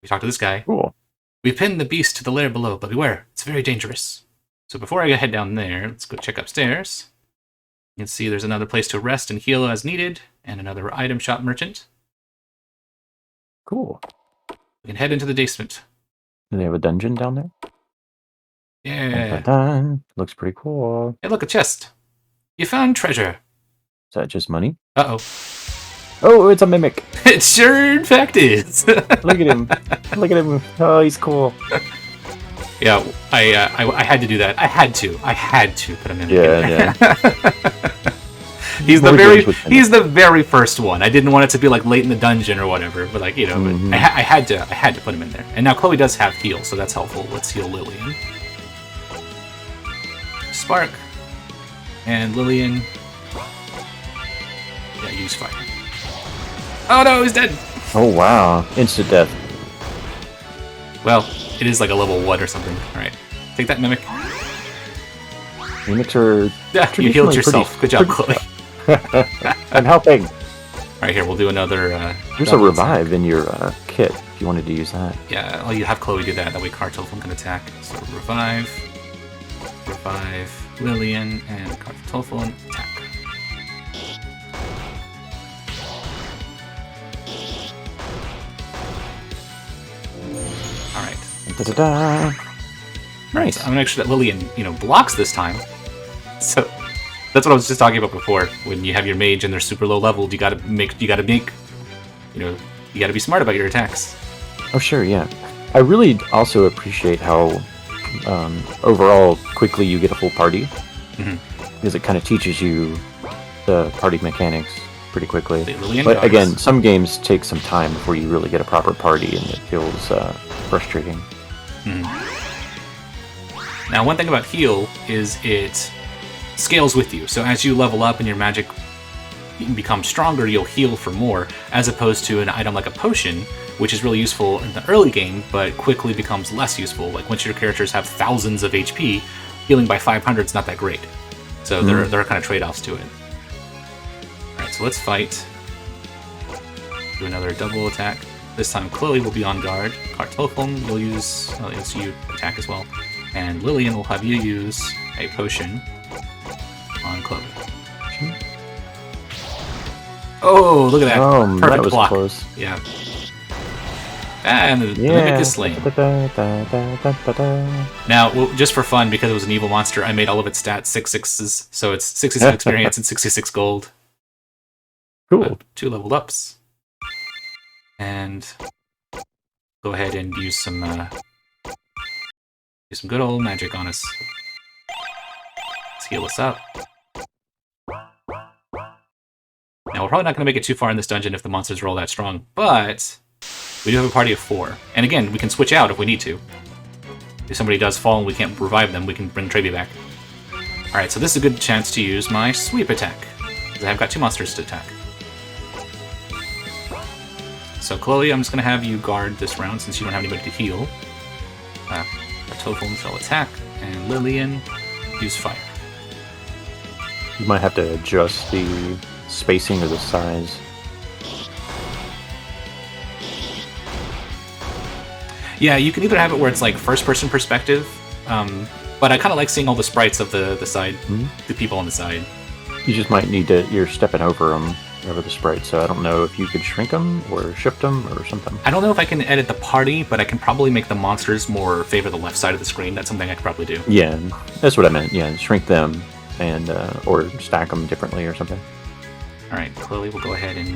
We talk to this guy. Cool. We pinned the beast to the lair below, but beware, it's very dangerous. So before I head down there, let's go check upstairs. You can see there's another place to rest and heal as needed, and another item shop merchant. Cool. We can head into the basement. Do they have a dungeon down there? Yeah. Dun-dun-dun. Looks pretty cool. Hey, look, a chest. You found treasure. Is that just money? Uh-oh. Oh, it's a mimic. It sure in fact is. Look at him. Look at him. Oh, he's cool. Yeah, I had to do that. I had to put him in. Yeah. He's the very first one. I didn't want it to be like late in the dungeon or whatever, but like, but I had to put him in there. And now Chloe does have heal, so that's helpful. Let's heal Lillian. Spark. And Lillian. Yeah, use fire. Oh no, he's dead. Oh wow. Instant death. Well, it is like a level 1 or something. Alright. Take that, Mimic. Mimics are Yeah, you healed yourself. Good job, Chloe. I'm helping. Alright, here, we'll do another... There's a revive in your kit, if you wanted to use that. Yeah, I'll you have Chloe do that. That way Kartoffel can attack. So revive, Lillian, and Kartoffel attack. Alright. Da-da-da. Alright, so I'm gonna make sure that Lillian, blocks this time. So that's what I was just talking about before. When you have your mage and they're super low leveled, you gotta be smart about your attacks. Oh sure, yeah. I really also appreciate how overall quickly you get a full party. Because it kind of teaches you the party mechanics pretty quickly. But again, some games take some time before you really get a proper party, and it feels frustrating. Now, one thing about heal is it scales with you. So as you level up and your magic becomes stronger, you'll heal for more, as opposed to an item like a potion, which is really useful in the early game, but quickly becomes less useful. Like once your characters have thousands of HP, healing by 500 is not that great. So there are kind of trade-offs to it. Alright, so let's fight. Do another double attack. This time Chloe will be on guard. Kartoffel will use you attack as well. And Lillian will have you use a potion on Chloe. Oh, look at that. Oh, Perfect that was block. close. Yeah. And the mimic is slain. Now, just for fun, because it was an evil monster, I made all of its stats 6/6s, so it's 66 experience and 66 gold. Cool. 2 leveled ups. And go ahead and use some good old magic on us. Let's heal us up. Now, we're probably not going to make it too far in this dungeon if the monsters roll that strong, but we do have a party of 4. And again, we can switch out if we need to. If somebody does fall and we can't revive them, we can bring Trevi back. Alright, so this is a good chance to use my sweep attack, because I've got 2 monsters to attack. So Chloe, I'm just going to have you guard this round since you don't have anybody to heal. Kartoffel shall attack, and Lillian, use fire. You might have to adjust the spacing or the size. Yeah, you can either have it where it's like first-person perspective, but I kind of like seeing all the sprites of the side, the people on the side. You just might need to. You're stepping over them, over the sprites. So I don't know if you could shrink them or shift them or something. I don't know if I can edit the party, but I can probably make the monsters more favor the left side of the screen. That's something I could probably do. Yeah, that's what I meant. Yeah, shrink them and or stack them differently or something. All right, Chloe, we'll go ahead and you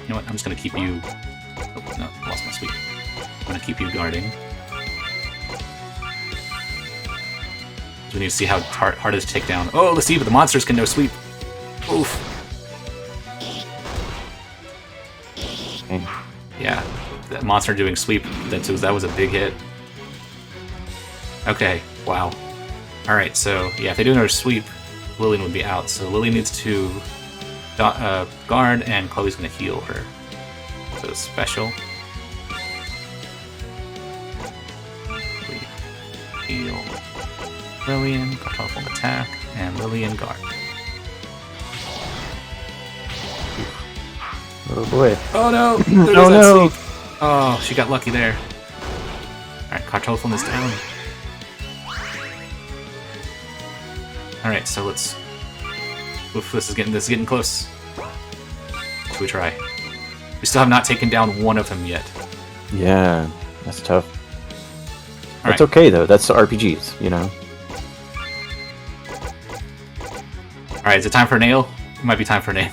know what? I'm just gonna keep you. Oh, no, I lost my sweep. I'm gonna keep you guarding. So we need to see how hard it is to take down. Oh, let's see, but the monsters can no sweep. Oof. Okay. Yeah, that monster doing sweep. That was a big hit. Okay, wow. All right, so yeah, if they do another sweep, Lillian would be out. So Lily needs to guard, and Chloe's gonna heal her. So special. Heal Lillian, powerful attack, and Lillian guard. Oh boy. Oh no! Oh no! Sweep. Oh, she got lucky there. Alright, Kartoffel is down. Alright, so let's... Oof, this is getting close. Should we try? We still have not taken down one of them yet. Yeah, that's tough. That's okay though. That's RPGs, you know. Alright, is it time for a nail? It might be time for a nail.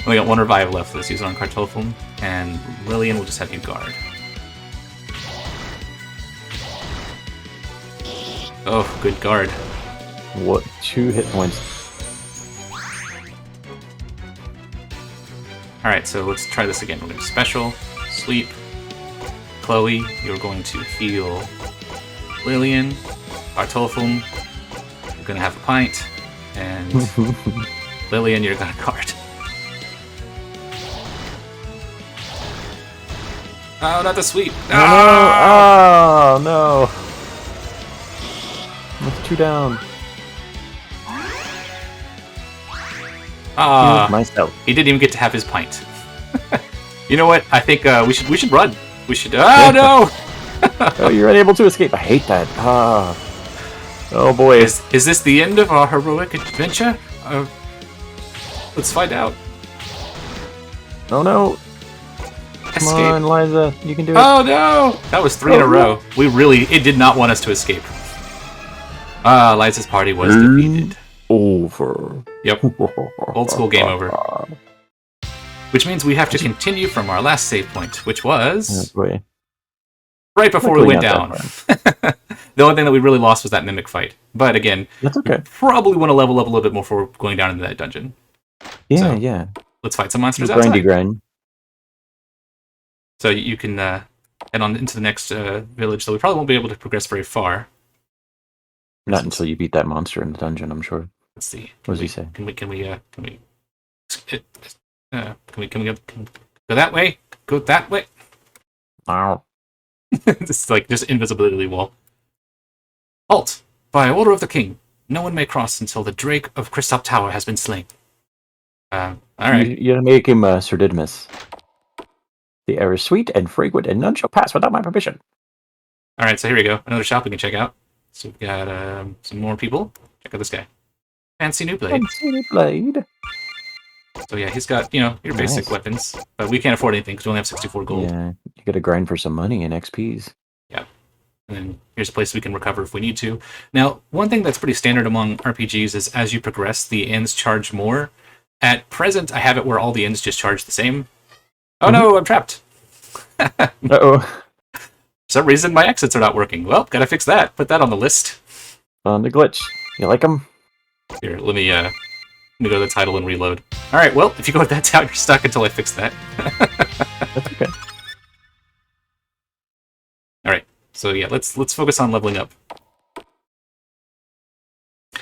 We got one revive left. Let's use it on Kartoffel, and Lillian will just have you guard. Oh, good guard. What? 2 hit points. Alright, so let's try this again. We're going to special, sweep. Chloe, you're going to heal Lillian. Kartoffel, you're going to have a pint. And Lillian, you're going to guard. Oh, not the sweep. Oh, no. That's 2 down. Myself. He didn't even get to have his pint. You know what? I think we should run. We should. Oh no! Oh, you're unable to escape. I hate that. Oh boy. Is this the end of our heroic adventure? Let's find out. Oh no! Come on, Liza, you can do it. Oh no! That was 3 in a row. It did not want us to escape. Liza's party was defeated. Over. Yep. Old school game over. Which means we have to continue from our last save point, which was right before we went down. The only thing that we really lost was that mimic fight. But again, that's okay. Probably want to level up a little bit more before going down into that dungeon. Yeah, so, yeah. Let's fight some monsters outside. Grind. So you can head on into the next village. So we probably won't be able to progress very far. Not until you beat that monster in the dungeon, I'm sure. Let's see. What does he say? Can we go that way? Go that way? Ow. It's like just invisibility wall. Halt! By order of the king, no one may cross until the Drake of Crystop Tower has been slain. Alright. You gotta make him Sir Didymus. The air is sweet and fragrant, and none shall pass without my permission. Alright, so here we go. Another shop we can check out. So we've got some more people. Check out this guy. Fancy new blade. Fancy new blade. So yeah, he's got, your basic weapons. But we can't afford anything because we only have 64 gold. Yeah, you gotta grind for some money and XPs. Yeah. And then here's a place we can recover if we need to. Now, one thing that's pretty standard among RPGs is as you progress, the ends charge more. At present, I have it where all the ends just charge the same. Oh no, I'm trapped. Uh-oh. For some reason, my exits are not working. Well, gotta fix that. Put that on the list. On the glitch. You like them? Here, let me go to the title and reload. Alright, well, if you go with that down, you're stuck until I fix that. That's okay. Alright, so yeah, let's focus on leveling up.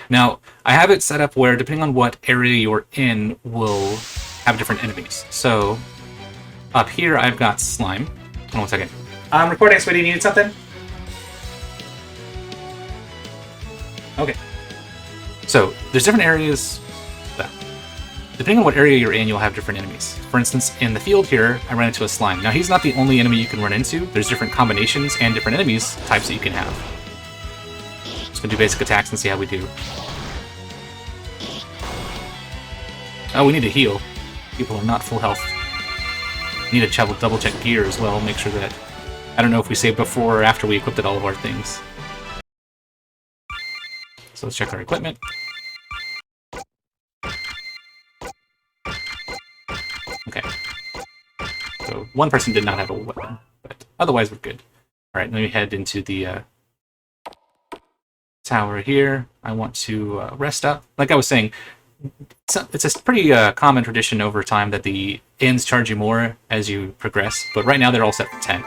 Now, I have it set up where, depending on what area you're in, will have different enemies. So, up here, I've got slime. Hold on 1 second. I'm recording, sweetie. You needed something? Okay. So there's different areas. Depending on what area you're in, you'll have different enemies. For instance, in the field here, I ran into a slime. Now, he's not the only enemy you can run into. There's different combinations and different enemies types that you can have. Just gonna do basic attacks and see how we do. Oh, we need to heal. People are not full health. Need to double check gear as well, make sure that... I don't know if we saved before or after we equipped all of our things. So let's check our equipment. Okay. So one person did not have a weapon, but otherwise we're good. Alright, let me head into the tower here. I want to rest up. Like I was saying, it's a pretty common tradition over time that the inns charge you more as you progress, but right now they're all set for 10.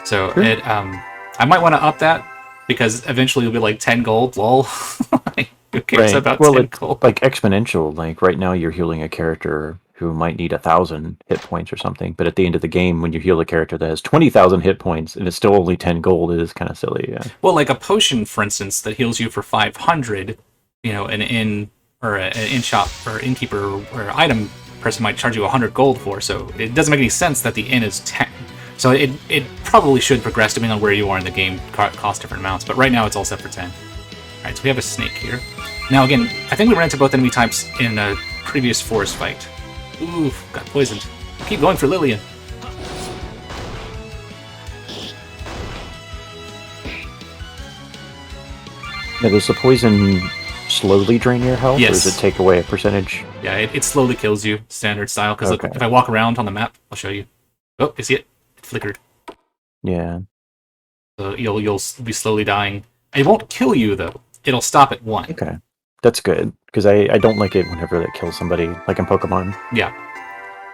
So sure. I might want to up that, because eventually it'll be like 10 gold, lol. Who cares about 10 gold? Like exponential, like right now you're healing a character who might need 1,000 hit points or something, but at the end of the game, when you heal a character that has 20,000 hit points and it's still only 10 gold, it is kind of silly. Yeah. Well, like a potion, for instance, that heals you for 500, you know, an inn or an inn shop or innkeeper or item person might charge you 100 gold for, so it doesn't make any sense that the inn is 10. So it probably should progress depending on where you are in the game, cost different amounts, but right now it's all set for 10. Alright, so we have a snake here. Now again, I think we ran into both enemy types in a previous forest fight. Ooh, got poisoned. Keep going for Lillian. Now, does the poison slowly drain your health, yes, or does it take away a percentage? Yeah, it slowly kills you, standard style, because if I walk around on the map, I'll show you. Oh, you see it? It flickered. Yeah. So you'll be slowly dying. It won't kill you, though. It'll stop at 1. Okay. That's good, because I don't like it whenever that kills somebody, like in Pokemon. Yeah.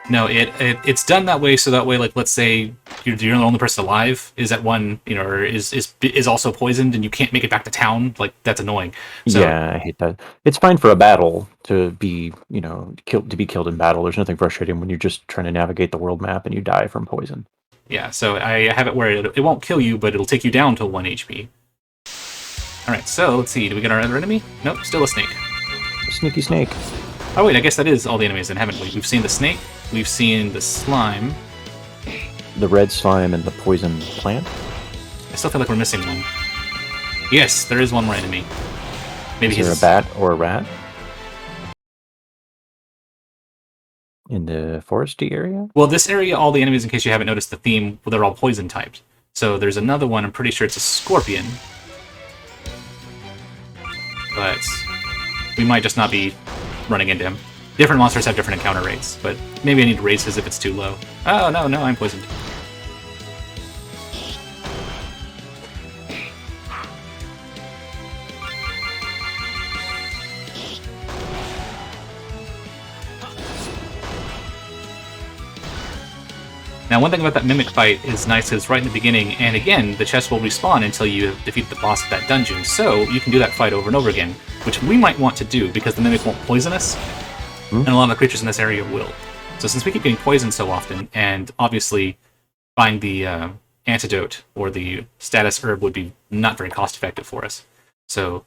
No, it's done that way, so that way, like, let's say you're the only person alive, is at 1, you know, or is also poisoned, and you can't make it back to town, like, that's annoying. So, yeah, I hate that. It's fine for a battle to be, you know, to be killed in battle. There's nothing frustrating when you're just trying to navigate the world map and you die from poison. Yeah, so I have it where it won't kill you, but it'll take you down to 1 HP. Alright, so let's see, do we get our other enemy? Nope, still a snake. Sneaky snake. Oh wait, I guess that is all the enemies then, haven't we? We've seen the snake, we've seen the slime. The red slime and the poison plant? I still feel like we're missing one. Yes, there is one more enemy. Maybe is there a bat or a rat? In the foresty area? Well, this area, all the enemies, in case you haven't noticed the theme, they're all poison typed. So there's another one, I'm pretty sure it's a scorpion. But we might just not be running into him. Different monsters have different encounter rates, but maybe I need to raise his if it's too low. Oh, no, I'm poisoned. Now, one thing about that Mimic fight is nice is right in the beginning, and again, the chest will respawn until you defeat the boss of that dungeon, so you can do that fight over and over again, which we might want to do, because the Mimic won't poison us, and a lot of the creatures in this area will. So since we keep getting poisoned so often, and obviously buying the antidote or the status herb would be not very cost-effective for us. So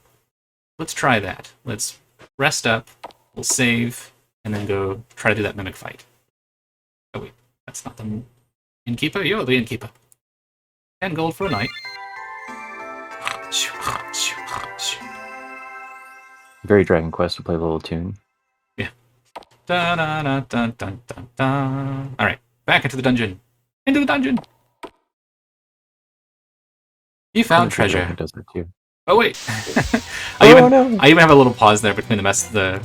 let's try that. Let's rest up, we'll save, and then go try to do that Mimic fight. Oh wait, that's not the innkeeper? You're the innkeeper. 10 gold for a night. Very Dragon Quest to play a little tune. Yeah. Da da da da da da da. Alright, back into the dungeon. Into the dungeon! You found treasure. Does that too. Oh wait. I even have a little pause there between the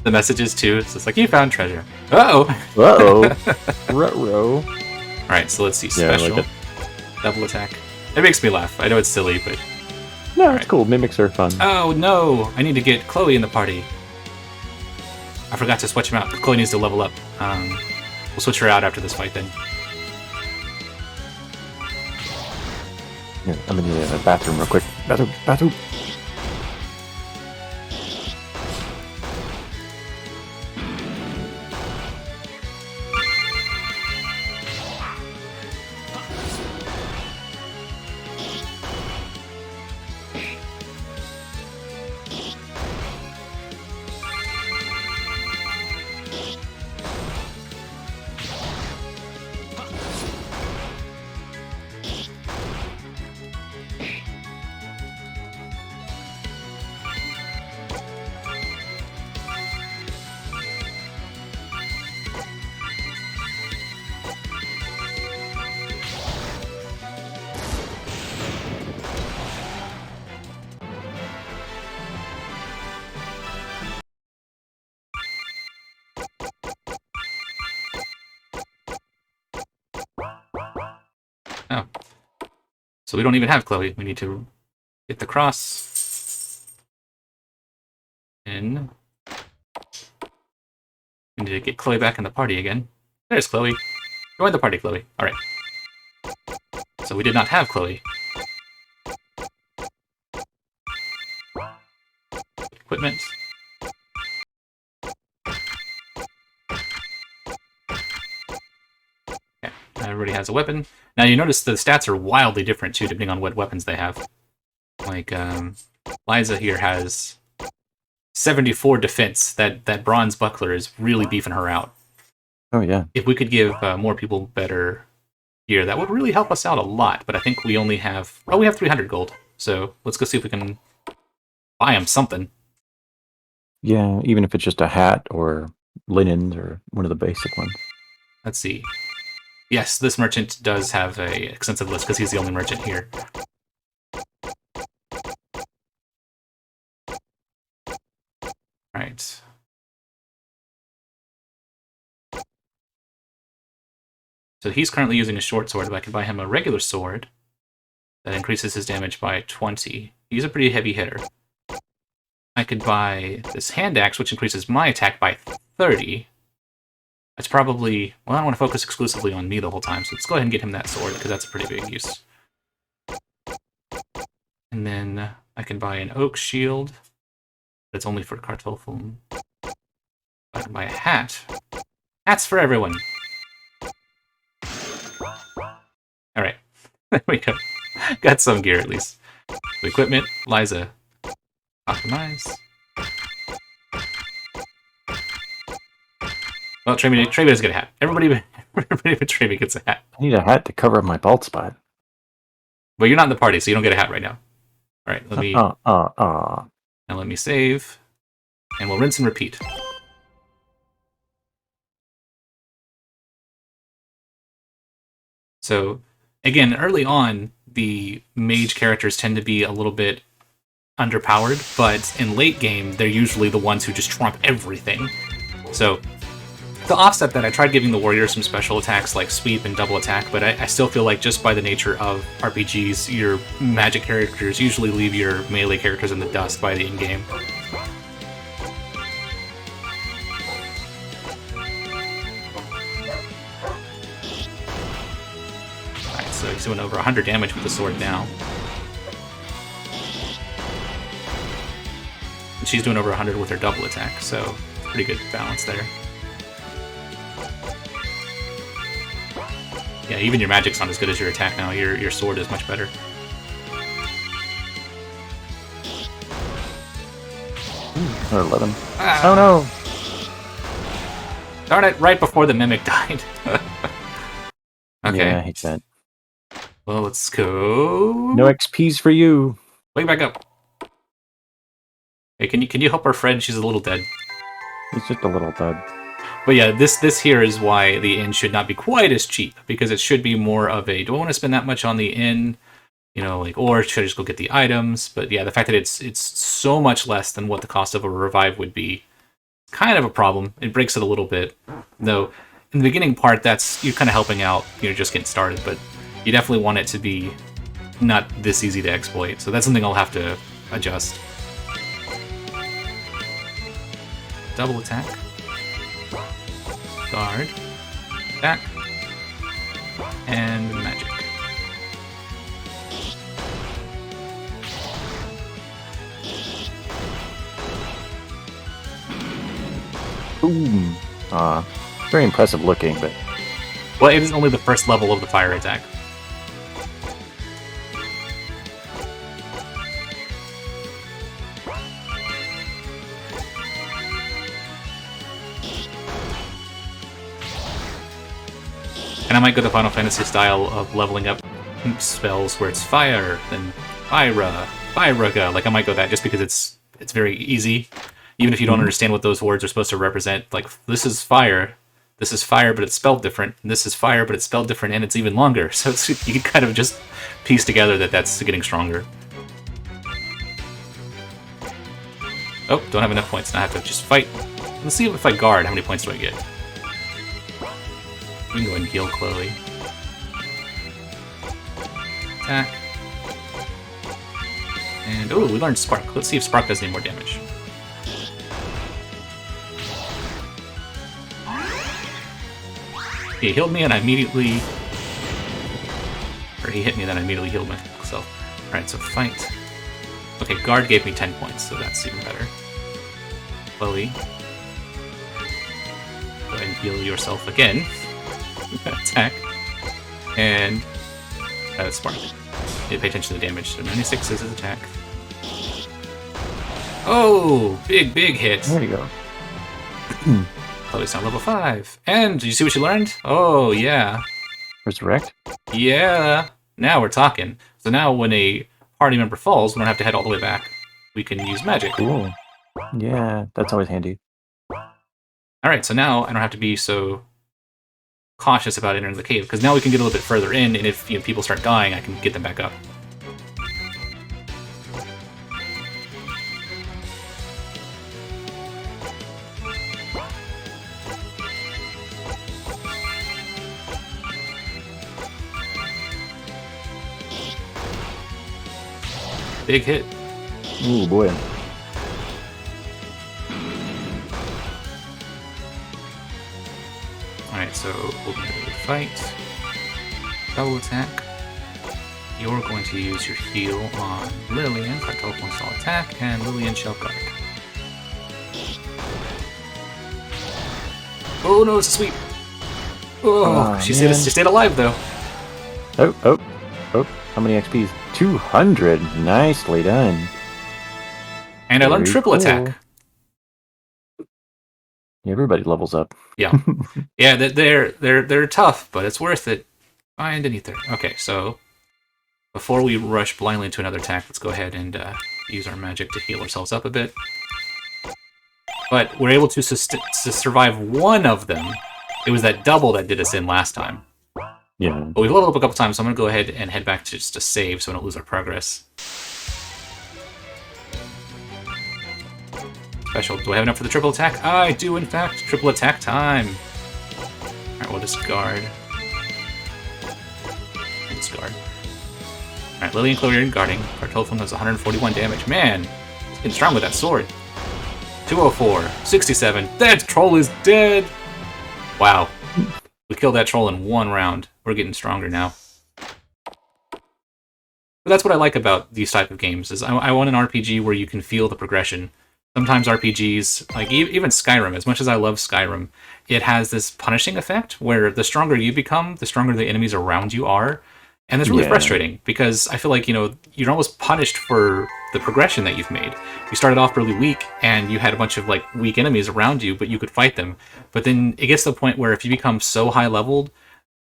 messages too. So it's like, you found treasure. Uh-oh. Uh-oh. Ruh-roh. Alright, so let's see. Special. Like double attack. It makes me laugh. I know it's silly, but... No, it's cool. Mimics are fun. Oh no! I need to get Chloe in the party. I forgot to switch him out. Chloe needs to level up. We'll switch her out after this fight then. Here, I'm in the bathroom real quick. Bathroom. Oh. So we don't even have Chloe. We need to get the cross. In. We need to get Chloe back in the party again. There's Chloe. Join the party, Chloe. Alright. So we did not have Chloe. Equipment. Okay, everybody has a weapon. Now you notice the stats are wildly different too, depending on what weapons they have. Like, Liza here has 74 defense. That bronze buckler is really beefing her out. Oh, yeah. If we could give more people better gear, that would really help us out a lot. But I think we only have... Well, we have 300 gold. So let's go see if we can buy them something. Yeah, even if it's just a hat or linens or one of the basic ones. Let's see. Yes, this merchant does have a extensive list because he's the only merchant here. Right. So he's currently using a short sword, but I can buy him a regular sword that increases his damage by 20. He's a pretty heavy hitter. I could buy this hand axe, which increases my attack by 30. That's probably... Well, I don't want to focus exclusively on me the whole time, so let's go ahead and get him that sword, because that's a pretty big use. And then I can buy an oak shield. That's only for Kartoffeln. I can buy a hat. Hats for everyone! Alright, there we go. Got some gear at least. Equipment, Liza. Optimize. Well, Tremy doesn't get a hat. Everybody but Tremy gets a hat. I need a hat to cover up my bald spot. But you're not in the party, so you don't get a hat right now. Alright, let me... Now let me save. And we'll rinse and repeat. So, again, early on, the mage characters tend to be a little bit underpowered, but in late game, they're usually the ones who just trump everything. So, to offset that, I tried giving the warrior some special attacks like sweep and double attack, but I still feel like just by the nature of RPGs, your magic characters usually leave your melee characters in the dust by the end game. Alright, so he's doing over 100 damage with the sword now. And she's doing over 100 with her double attack, so pretty good balance there. Yeah, even your magic's not as good as your attack now. Your sword is much better. Or 11. Ah. Oh no! Darn it, right before the mimic died. Okay. Yeah, I hate that. Well, let's go... No XPs for you! Wake back up. Hey, can you help our friend? She's a little dead. He's just a little dead. But yeah, this here is why the inn should not be quite as cheap, because it should be more of a, do I want to spend that much on the inn? You know, like, or should I just go get the items? But yeah, the fact that it's so much less than what the cost of a revive would be, kind of a problem. It breaks it a little bit. Though, in the beginning part, you're kind of helping out, you're just getting started, but you definitely want it to be not this easy to exploit. So that's something I'll have to adjust. Double attack. Guard, back, and magic. Boom! Very impressive looking, but... Well, it is only the first level of the fire attack. And I might go the Final Fantasy style of leveling up spells where it's fire, then Fyraga. Like I might go that just because it's very easy. Even if you don't understand what those words are supposed to represent, like this is fire, but it's spelled different, and this is fire, but it's spelled different, and it's even longer. So you can kind of just piece together that that's getting stronger. Oh, don't have enough points. Now I have to just fight. Let's see if I guard, how many points do I get? We can go ahead and heal Chloe. attack. And, oh, we learned Spark. Let's see if Spark does any more damage. He healed me and I immediately... Or he hit me and then I immediately healed myself. Alright, so fight. Okay, guard gave me 10 points, so that's even better. Chloe. Go ahead and heal yourself again. Attack. And... Spark. Pay attention to the damage. So 96 is his attack. Oh! Big hit! There you go. Chloe's now level 5. And, did you see what you learned? Oh, yeah. Resurrect? Yeah! Now we're talking. So now when a party member falls, we don't have to head all the way back. We can use magic. Cool. Yeah, that's always handy. Alright, so now I don't have to be so cautious about entering the cave, because now we can get a little bit further in, and if people start dying, I can get them back up. Big hit. Ooh, boy. Alright, so we'll do the fight. Double attack. You're going to use your heal on Lillian for telephone stall attack, and Lillian shall guard. Oh no, it's a sweep! Oh, she stayed alive though. Oh. How many XPs? 200. Nicely done. And I learned triple attack. Everybody levels up. Yeah. Yeah, they're tough, but it's worth it. Find and ether. Okay, so before we rush blindly into another attack, let's go ahead and use our magic to heal ourselves up a bit. But we're able to survive one of them. It was that double that did us in last time. Yeah. But we've leveled up a couple times, so I'm going to go ahead and head back to just to save so we don't lose our progress. Special. Do I have enough for the triple attack? I do, in fact. Triple attack time. Alright, we'll discard. Alright, Lily and Chloe are in guarding. Our telephone does 141 damage. Man, he's getting strong with that sword. 204, 67. That troll is dead! Wow. We killed that troll in one round. We're getting stronger now. But that's what I like about these type of games, is I want an RPG where you can feel the progression. Sometimes RPGs, like even Skyrim, as much as I love Skyrim, it has this punishing effect where the stronger you become, the stronger the enemies around you are. And it's really frustrating because I feel like, you're almost punished for the progression that you've made. You started off really weak and you had a bunch of weak enemies around you, but you could fight them. But then it gets to the point where if you become so high leveled,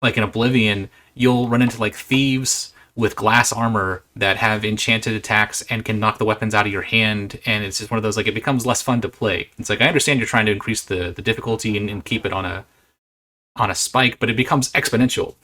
like in Oblivion, you'll run into thieves with glass armor that have enchanted attacks and can knock the weapons out of your hand, and it's just one of those, it becomes less fun to play. It's I understand you're trying to increase the difficulty and keep it on a spike, but it becomes exponential.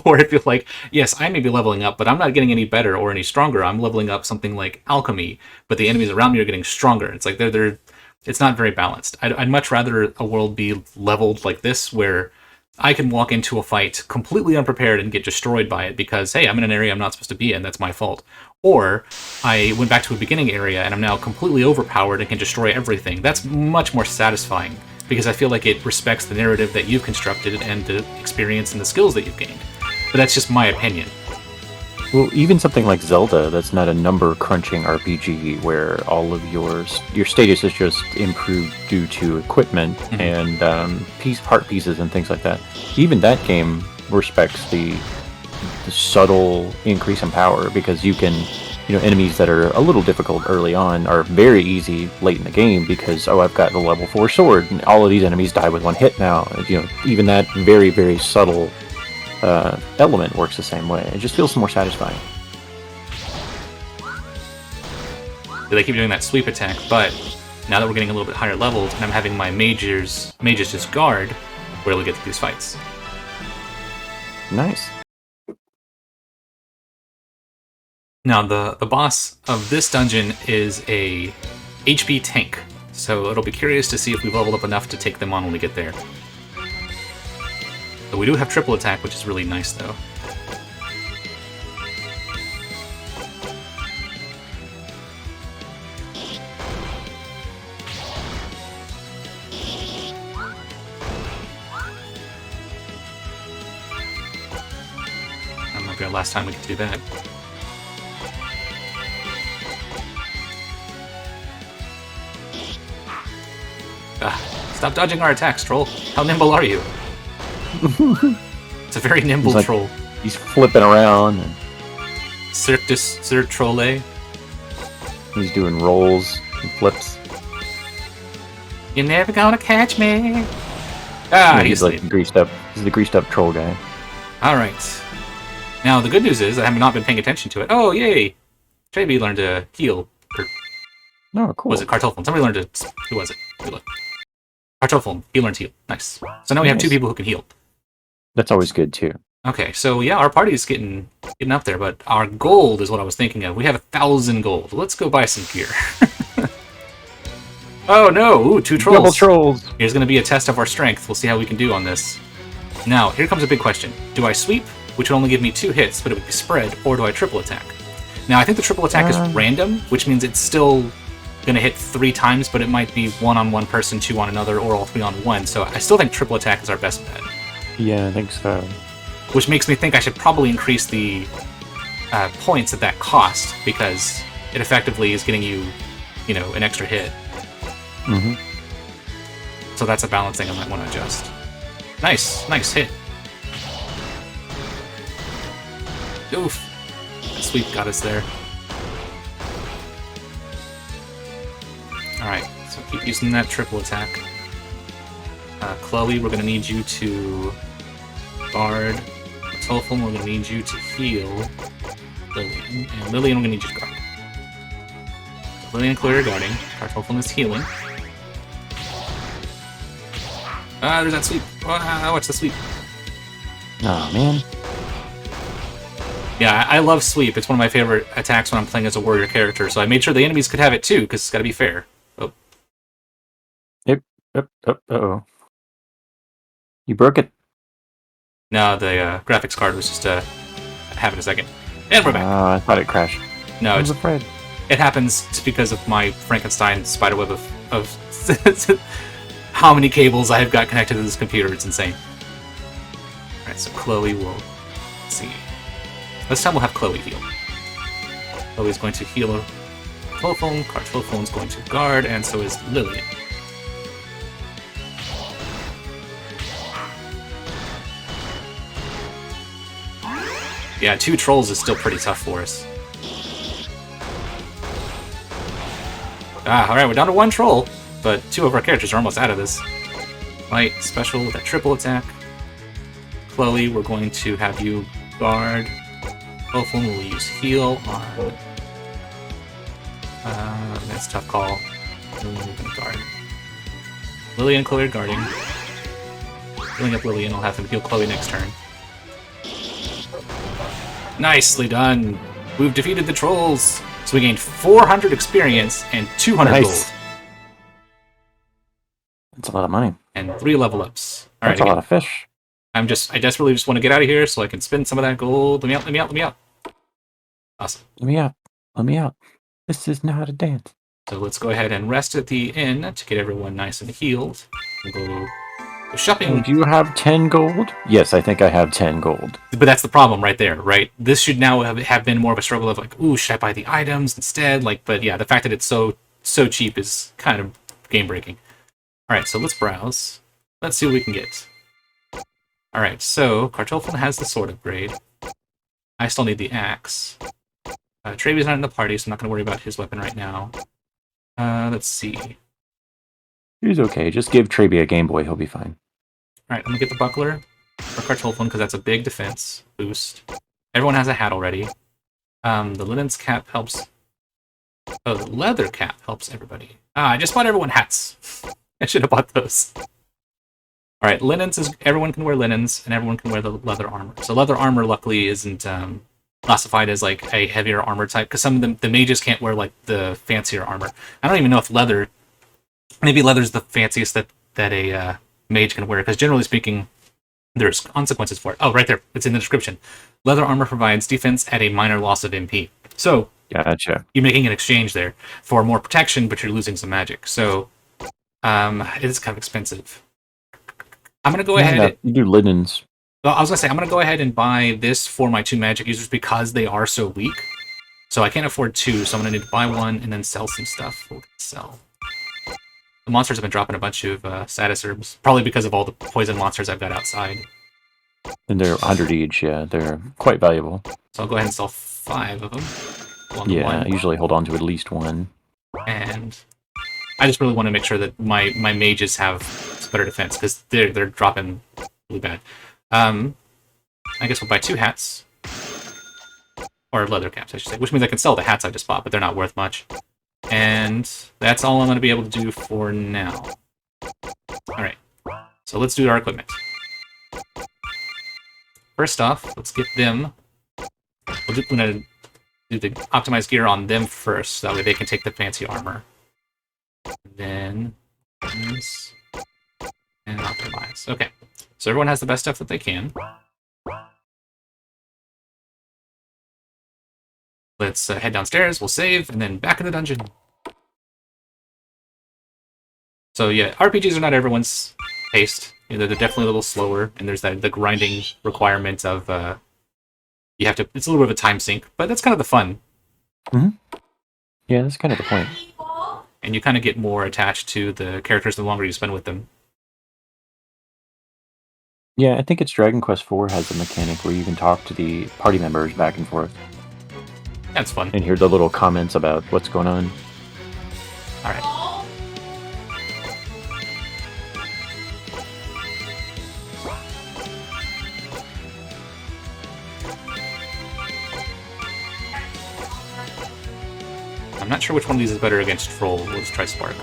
Or if you're yes, I may be leveling up, but I'm not getting any better or any stronger. I'm leveling up something like alchemy, but the enemies around me are getting stronger. It's it's not very balanced. I'd much rather a world be leveled like this, where I can walk into a fight completely unprepared and get destroyed by it because, hey, I'm in an area I'm not supposed to be in, that's my fault. Or I went back to a beginning area and I'm now completely overpowered and can destroy everything. That's much more satisfying because I feel like it respects the narrative that you've constructed and the experience and the skills that you've gained. But that's just my opinion. Well, even something like Zelda, that's not a number crunching RPG where all of your status is just improved due to equipment and heart pieces and things like that. Even that game respects the subtle increase in power because you can, enemies that are a little difficult early on are very easy late in the game because, I've got the level 4 sword and all of these enemies die with one hit now. Even that very, very subtle element works the same way. It just feels more satisfying. They keep doing that sweep attack, but now that we're getting a little bit higher leveled and I'm having my mages just guard, we're able to get to these fights. Nice. Now the boss of this dungeon is a HP tank, so it'll be curious to see if we've leveled up enough to take them on when we get there. So we do have triple attack, which is really nice, though. Might be our last time we get to do that. Stop dodging our attacks, troll. How nimble are you? It's a very nimble troll. He's flipping around. And Sir Trolle. he's doing rolls and flips. You're never gonna catch me. He's like greased up. He's the greased up troll guy. All right. Now the good news is I have not been paying attention to it. Oh yay! Trebi learned to heal. Oh, cool. Was it Kartoffel? Somebody learned to. Who was it? Kartoffel. He learned to heal. Nice. So now we have 2 people who can heal. That's always good too. Okay, so yeah, our party's getting up there, but our gold is what I was thinking of. We have 1,000 gold. Let's go buy some gear. Oh no! Ooh, 2 trolls. Double trolls. Here's going to be a test of our strength. We'll see how we can do on this. Now, here comes a big question. Do I sweep, which would only give me 2 hits, but it would be spread, or do I triple attack? Now, I think the triple attack is random, which means it's still going to hit 3 times, but it might be 1 on one person, 2 on another, or all 3 on one. So I still think triple attack is our best bet. Yeah, I think so. Which makes me think I should probably increase the points at that cost, because it effectively is getting you, an extra hit. Mm-hmm. So that's a balance thing I might want to adjust. Nice hit. Oof. That sweep got us there. Alright, so keep using that triple attack. Chloe, we're going to need you to guard. Tofum, we're going to need you to heal. Lillian. And Lillian, we're going to need you to guard. So Lillian and Chloe are guarding. Kartoffel is healing. There's that sweep. Watch the sweep. Oh, man. Yeah, I love sweep. It's one of my favorite attacks when I'm playing as a warrior character, so I made sure the enemies could have it too, because it's got to be fair. Oh. Yep. Uh-oh. You broke it. No, the graphics card was just having a second. And we're back. I thought it crashed. No, I was afraid. It happens just because of my Frankenstein spiderweb of how many cables I have got connected to this computer. It's insane. Alright, so Chloe will... Let's see. This time we'll have Chloe heal. Chloe's going to heal Kartoffel. Kartoffel's going to guard, and so is Lillian. Yeah, 2 trolls is still pretty tough for us. Alright, we're down to 1 troll, but 2 of our characters are almost out of this. Light, special with that triple attack. Chloe, we're going to have you guard. Both of them will use heal on... that's a tough call. Lillian, we're going to guard. Lillian and Chloe are guarding. Healing up Lillian, I'll have him heal Chloe next turn. Nicely done! We've defeated the trolls! So we gained 400 experience and 200 gold. That's a lot of money. And 3 level ups. Alright, That's a lot of fish. I desperately just want to get out of here so I can spend some of that gold. Let me out. Awesome. Let me out. This is not a dance. So let's go ahead and rest at the inn to get everyone nice and healed. We'll go shopping. Do you have 10 gold? Yes, I think I have 10 gold. But that's the problem right there, right? This should now have been more of a struggle of like, ooh, should I buy the items instead? But yeah, the fact that it's so cheap is kind of game breaking. Alright, so let's browse. Let's see what we can get. Alright, so Kartoffel has the sword upgrade. I still need the axe. Trevi's not in the party, so I'm not going to worry about his weapon right now. Let's see. He's okay. Just give Trebi a Game Boy. He'll be fine. Alright, I'm going to get the buckler for Kartoffel because that's a big defense boost. Everyone has a hat already. The linen's cap helps... Oh, the leather cap helps everybody. I just bought everyone hats. I should have bought those. Alright, linens is... Everyone can wear linens, and everyone can wear the leather armor. So leather armor, luckily, isn't classified as, like, a heavier armor type, because some of the mages can't wear, like, the fancier armor. I don't even know if leather... Maybe leather's the fanciest that a mage can wear, because generally speaking, there's consequences for it. Oh, right there. It's in the description. Leather armor provides defense at a minor loss of MP. So, gotcha. You're making an exchange there for more protection, but you're losing some magic. So, it is kind of expensive. I'm going to go ahead... You do linens. Well, I was gonna say I'm gonna go ahead and buy this for my 2 magic users because they are so weak. So I can't afford 2, so I'm gonna need to buy 1 and then sell some stuff. We'll sell. The monsters have been dropping a bunch of status herbs, probably because of all the poison monsters I've got outside. And they're 100 each, yeah. They're quite valuable. So I'll go ahead and sell 5 of them. Yeah, I usually hold on to at least 1. And I just really want to make sure that my mages have better defense, because they're dropping really bad. I guess we'll buy 2 hats. Or leather caps, I should say. Which means I can sell the hats I just bought, but they're not worth much. And that's all I'm going to be able to do for now. Alright. So let's do our equipment. First off, let's get them... we're going to do the optimized gear on them first, so that way they can take the fancy armor. Then... this... and optimize. Okay. So everyone has the best stuff that they can. Let's head downstairs, we'll save, and then back in the dungeon. So yeah, RPGs are not everyone's taste. You know, they're definitely a little slower, and there's the grinding requirement of you have to. It's a little bit of a time sink, but that's kind of the fun. Mm-hmm. Yeah, that's kind of the point. And you kind of get more attached to the characters the longer you spend with them. Yeah, I think it's Dragon Quest IV has a mechanic where you can talk to the party members back and forth. That's fun. And hear the little comments about what's going on. Alright. I'm not sure which one of these is better against Troll. We'll just try Spark.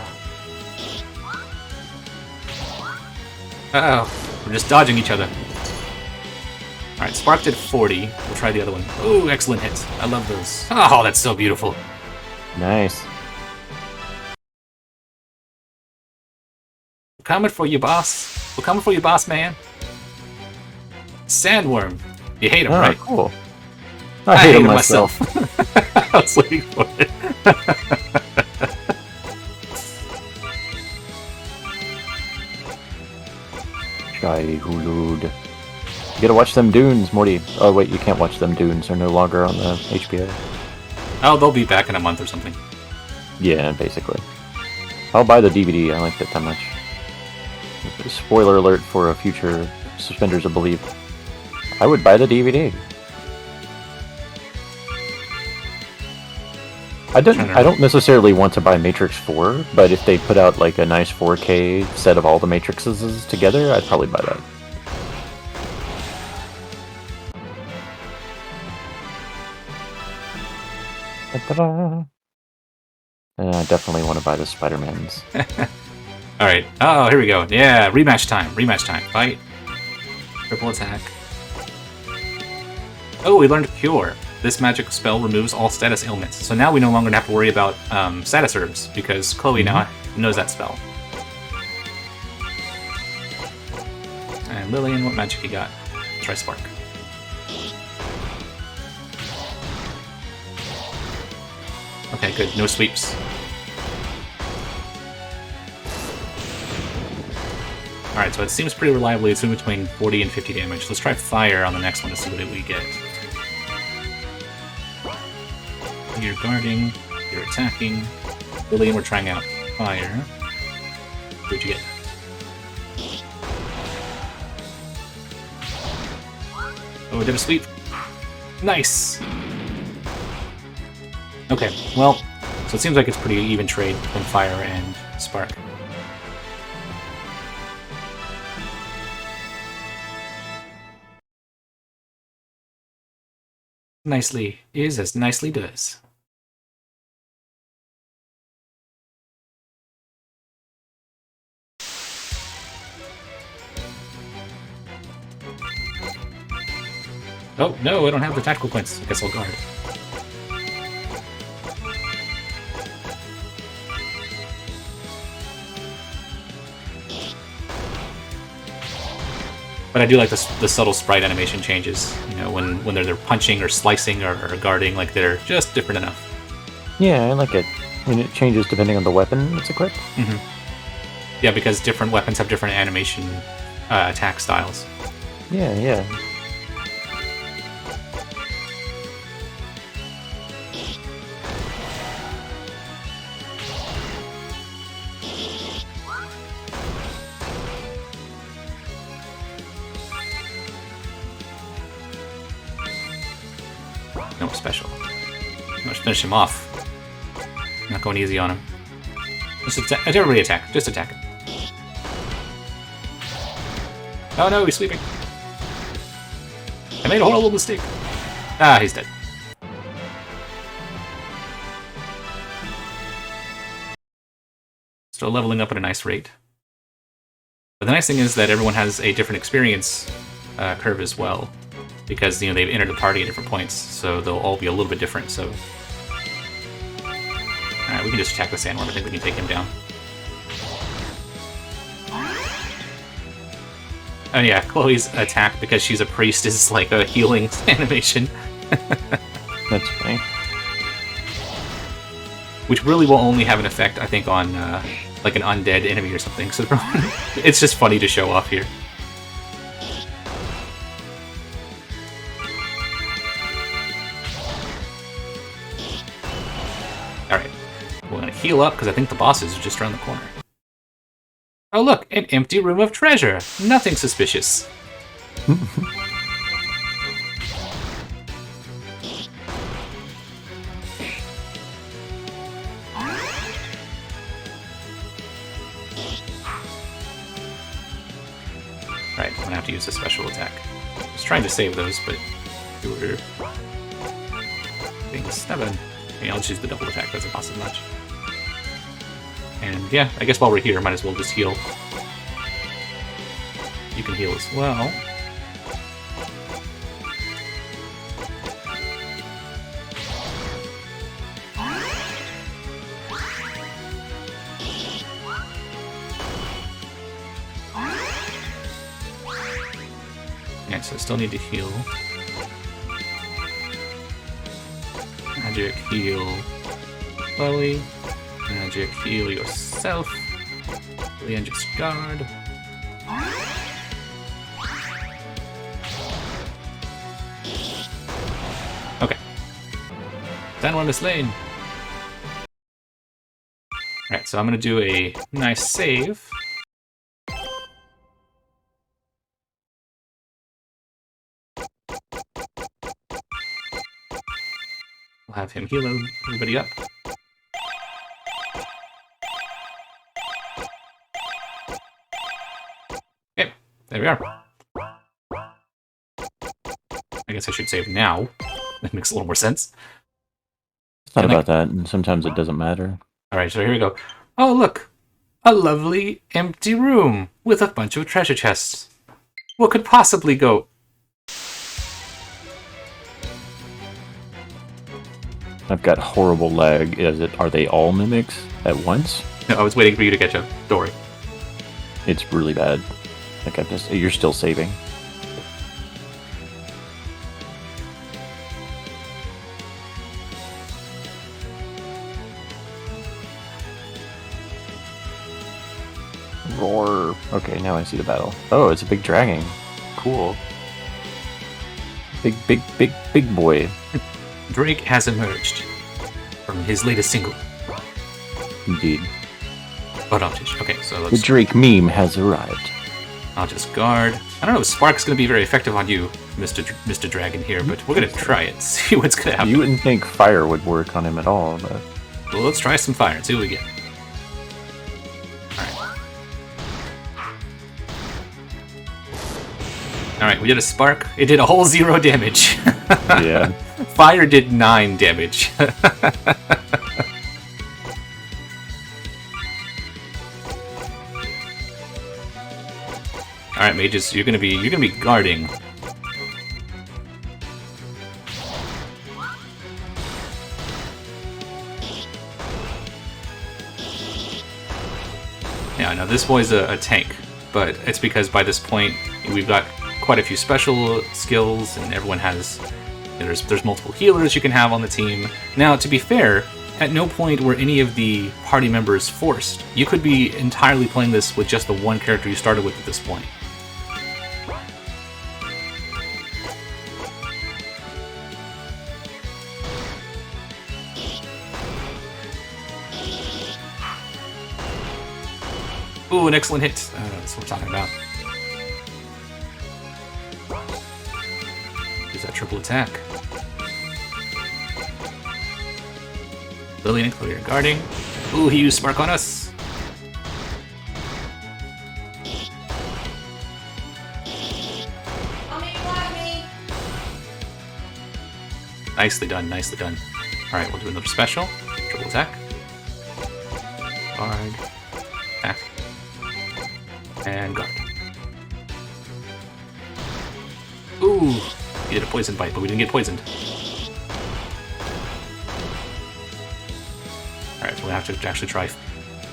Uh-oh. We're just dodging each other. Alright, Spark did 40. We'll try the other one. Ooh, excellent hit. I love those. Oh, that's so beautiful. Nice. We're coming for you, boss. We're coming for you, boss man. Sandworm. You hate him, right? Cool. I hate him myself. I was waiting for it. HeavyHooded. You gotta watch them Dunes, Morty. Oh wait, you can't watch them Dunes. They're no longer on the HBO. Oh, they'll be back in a month or something. Yeah, basically. I'll buy the DVD. I liked it that much. Spoiler alert for a future Suspenders of Belief. I would buy the DVD. I don't necessarily want to buy Matrix 4, but if they put out like a nice 4K set of all the Matrixes together, I'd probably buy that. Ta-da. And I definitely want to buy the Spider-Mans. Alright. Oh, here we go. Yeah, rematch time. Rematch time. Fight. Triple attack. Oh, we learned Cure. This magic spell removes all status ailments. So now we no longer have to worry about status herbs, because Chloe now knows that spell. And Lillian, what magic you got? Try Spark. Okay, good. No sweeps. Alright, so it seems pretty reliably it's in between 40 and 50 damage. Let's try Fire on the next one to see what we get. You're guarding, you're attacking. Lillian, we're trying out Fire. What'd you get? Oh, we did a sweep. Nice! Okay, well, so it seems like it's pretty even trade between Fire and Spark. Nicely is as nicely does. Oh, no, I don't have the tactical points. I guess I'll guard. But I do like the subtle sprite animation changes. You know, when they're punching or slicing or guarding, like they're just different enough. Yeah, I like it. And it changes depending on the weapon it's equipped. Mm-hmm. Yeah, because different weapons have different animation attack styles. Yeah, yeah. No special. Let's finish him off. Not going easy on him. Just attack. Everybody attack. Just attack him. Oh no, he's sleeping. I made a horrible mistake. Ah, he's dead. Still leveling up at a nice rate. But the nice thing is that everyone has a different experience curve as well, because they've entered the party at different points, so they'll all be a little bit different. So, all right, we can just attack the sandworm. I think we can take him down. Oh yeah, Chloe's attack, because she's a priest, is like a healing animation. That's funny. Which really will only have an effect, I think, on like an undead enemy or something. So it's just funny to show off here. Alright, we're gonna heal up, because I think the bosses are just around the corner. Oh look, an empty room of treasure! Nothing suspicious. Alright, I'm gonna have to use a special attack. I was trying to save those, but they were being stubborn. Okay, I'll just use the double attack, doesn't cost as much. And yeah, I guess while we're here, might as well just heal. You can heal as well. Yeah, so I still need to heal. Magic heal Chloe. Magic heal yourself. And just guard. Okay. Sandworm is slain. Alright, so I'm gonna do a nice save. We'll have him heal everybody up. Okay, there we are. I guess I should save now. That makes a little more sense. It's not about that, and sometimes it doesn't matter. Alright, so here we go. Oh, look! A lovely empty room with a bunch of treasure chests. What could possibly go... I've got horrible lag. Are they all mimics at once? No, I was waiting for you to catch up. Don't worry. It's really bad. Like you're still saving. Roar. Okay, now I see the battle. Oh, it's a big dragon. Cool. Big boy. Drake has emerged from his latest single. Indeed. Okay, so The let's... Drake meme has arrived. I'll just guard. I don't know if Spark's going to be very effective on you, Mr. Dragon here, but we're going to try it, see what's going to happen. You wouldn't think fire would work on him at all, but... Well, let's try some fire and see what we get. Alright, we did a Spark. It did a whole 0 damage. Yeah. Fire did 9 damage. Alright, mages, you're gonna be guarding. Yeah, now this boy's a tank, but it's because by this point we've got quite a few special skills, and everyone has... There's multiple healers you can have on the team. Now, to be fair, at no point were any of the party members forced. You could be entirely playing this with just the one character you started with at this point. Ooh, an excellent hit. That's what we're talking about. Use that triple attack. Lillian, clear guarding. Ooh, he used Spark on us. Nicely done, nicely done. Alright, we'll do another special. Triple attack. Guard. Attack. And guard. Ooh! He did a poison bite, but we didn't get poisoned. Alright, so we'll have to actually try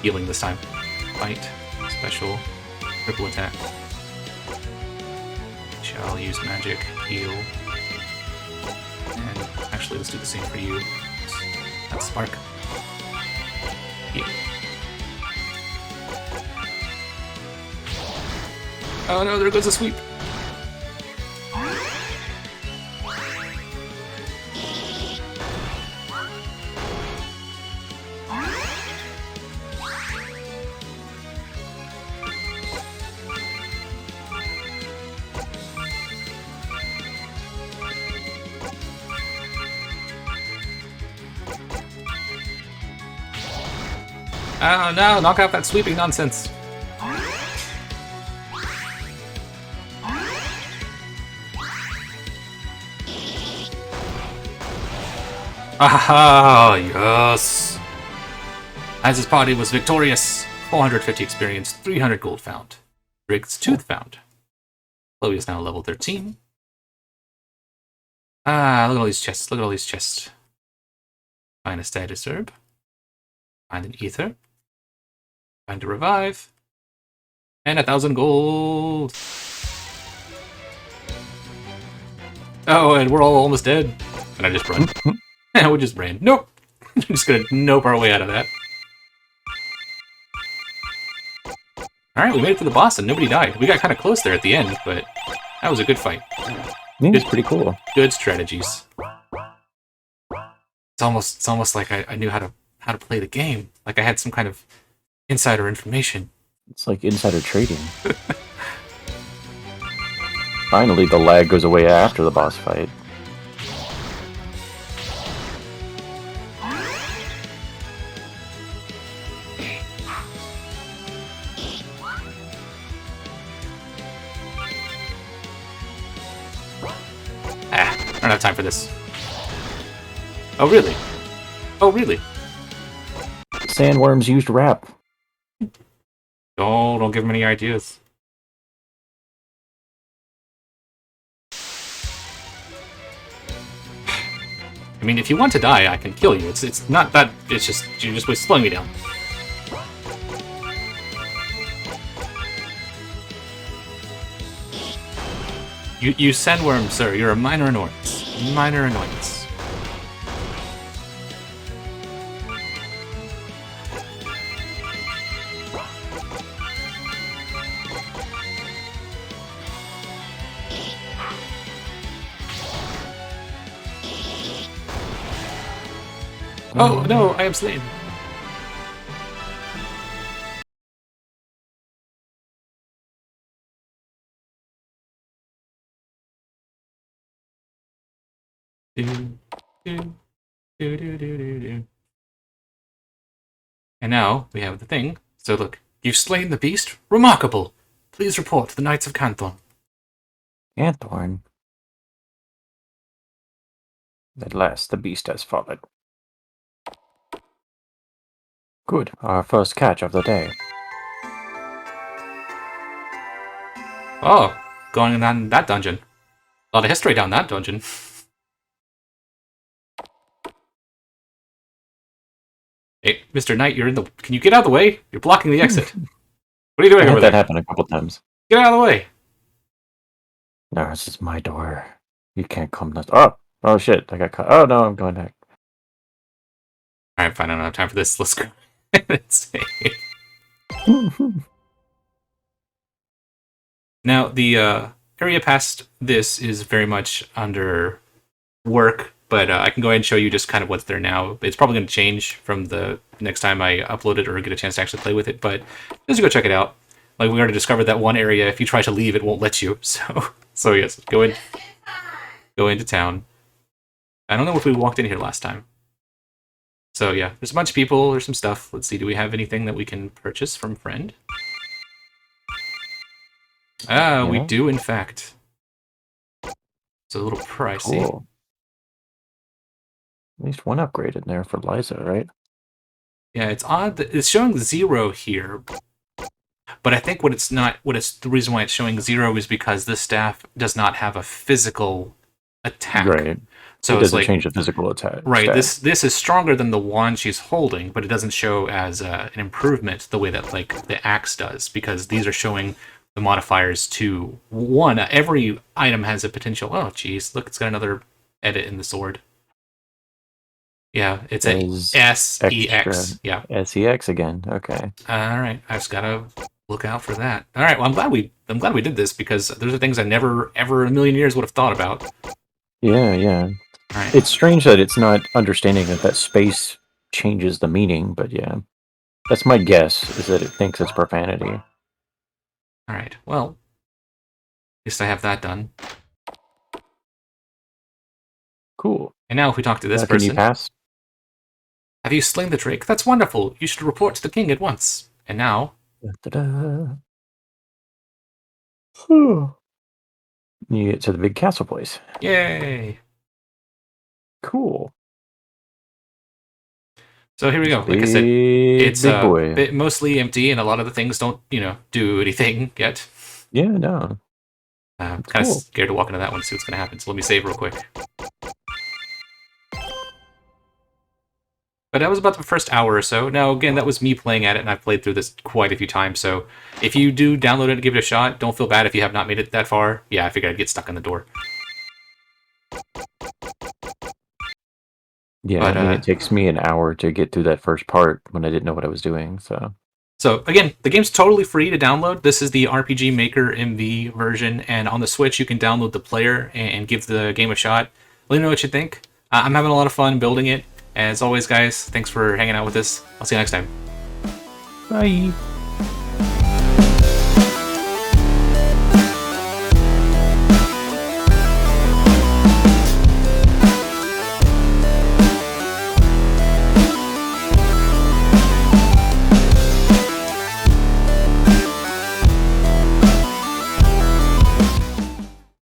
healing this time. Bite. Special. Triple attack. Shall use magic. Heal. And actually, let's do the same for you. That's Spark. Heal. Oh no, there goes a sweep. Oh no, knock out that sweeping nonsense. Ah, yes! As his party was victorious, 450 experience, 300 gold found. Rigged's Tooth found. Chloe is now level 13. Ah, look at all these chests, look at all these chests. Find a status herb. Find an ether. Find a revive. And 1,000 gold! Oh, and we're all almost dead. And I just run. And we just ran. Nope! I'm just gonna nope our way out of that. Alright, we made it to the boss and nobody died. We got kind of close there at the end, but that was a good fight. Yeah, it's pretty cool. Good strategies. It's almost like I knew how to play the game. Like I had some kind of insider information. It's like insider trading. Finally, the lag goes away after the boss fight. I don't have time for this. Oh, really? Oh, really? Sandworms used rap. Oh, don't give him any ideas. I mean, if you want to die, I can kill you. It's not that. It's just you're just slowing me down. You sandworm, sir. You're a minor annoyance. Minor annoyance. Oh no, I am slain. And now we have the thing. So look, you've slain the beast. Remarkable. Please report to the Knights of Canthorn. Canthorn. At last, the beast has fallen. Good, our first catch of the day. Oh, going down that dungeon. A lot of history down that dungeon. Hey, Mr. Knight, you're in the... Can you get out of the way? You're blocking the exit. What are you doing I over had that there? happen a couple times. Get out of the way. No, this is my door. You can't come this. Oh shit! I got caught. Oh no, I'm going back. All right, fine. I don't have time for this. Let's go. Let's see. Now, the area past this is very much under work. but I can go ahead and show you just kind of what's there now. It's probably going to change from the next time I upload it or get a chance to actually play with it, but just go check it out. Like, we already discovered that one area, if you try to leave, it won't let you. So yes, go into town. I don't know if we walked in here last time. So yeah, there's a bunch of people, there's some stuff. Let's see, do we have anything that we can purchase from friend? Ah, we do, in fact. It's a little pricey. Cool. At least one upgrade in there for Liza, right? Yeah, it's odd that it's showing 0 here. But I think the reason why it's showing 0 is because this staff does not have a physical attack. Right. So it doesn't like, change the physical attack. Right. Stat. This is stronger than the wand she's holding, but it doesn't show as an improvement the way that like the axe does, because these are showing the modifiers to 1. Every item has a potential. Oh, geez, look, it's got another edit in the sword. Yeah, it's a SEX. Yeah, SEX again. Okay. All right, I just gotta look out for that. All right, well, I'm glad we did this, because those are things I never ever in a million years would have thought about. Yeah. All right. It's strange that it's not understanding that space changes the meaning, but yeah, that's my guess, is that it thinks it's profanity. All right. Well, at least I have that done. Cool. And now, if we talk to this Can person, you pass? have you slain the Drake? That's wonderful. You should report to the king at once. And now, You get to the big castle place. yay! Cool. So here we go. Like I said, it's mostly empty, and a lot of the things don't, do anything yet. Yeah, no. I'm kind of scared to walk into that one and see what's going to happen. So let me save real quick. But that was about the first hour or so. Now, again, that was me playing at it, and I've played through this quite a few times. So if you do download it and give it a shot, don't feel bad if you have not made it that far. Yeah, I figured I'd get stuck in the door. Yeah, but, it takes me an hour to get through that first part when I didn't know what I was doing. So again, the game's totally free to download. This is the RPG Maker MV version, and on the Switch, you can download the player and give the game a shot. Let me know what you think. I'm having a lot of fun building it. As always, guys, thanks for hanging out with us. I'll see you next time. Bye.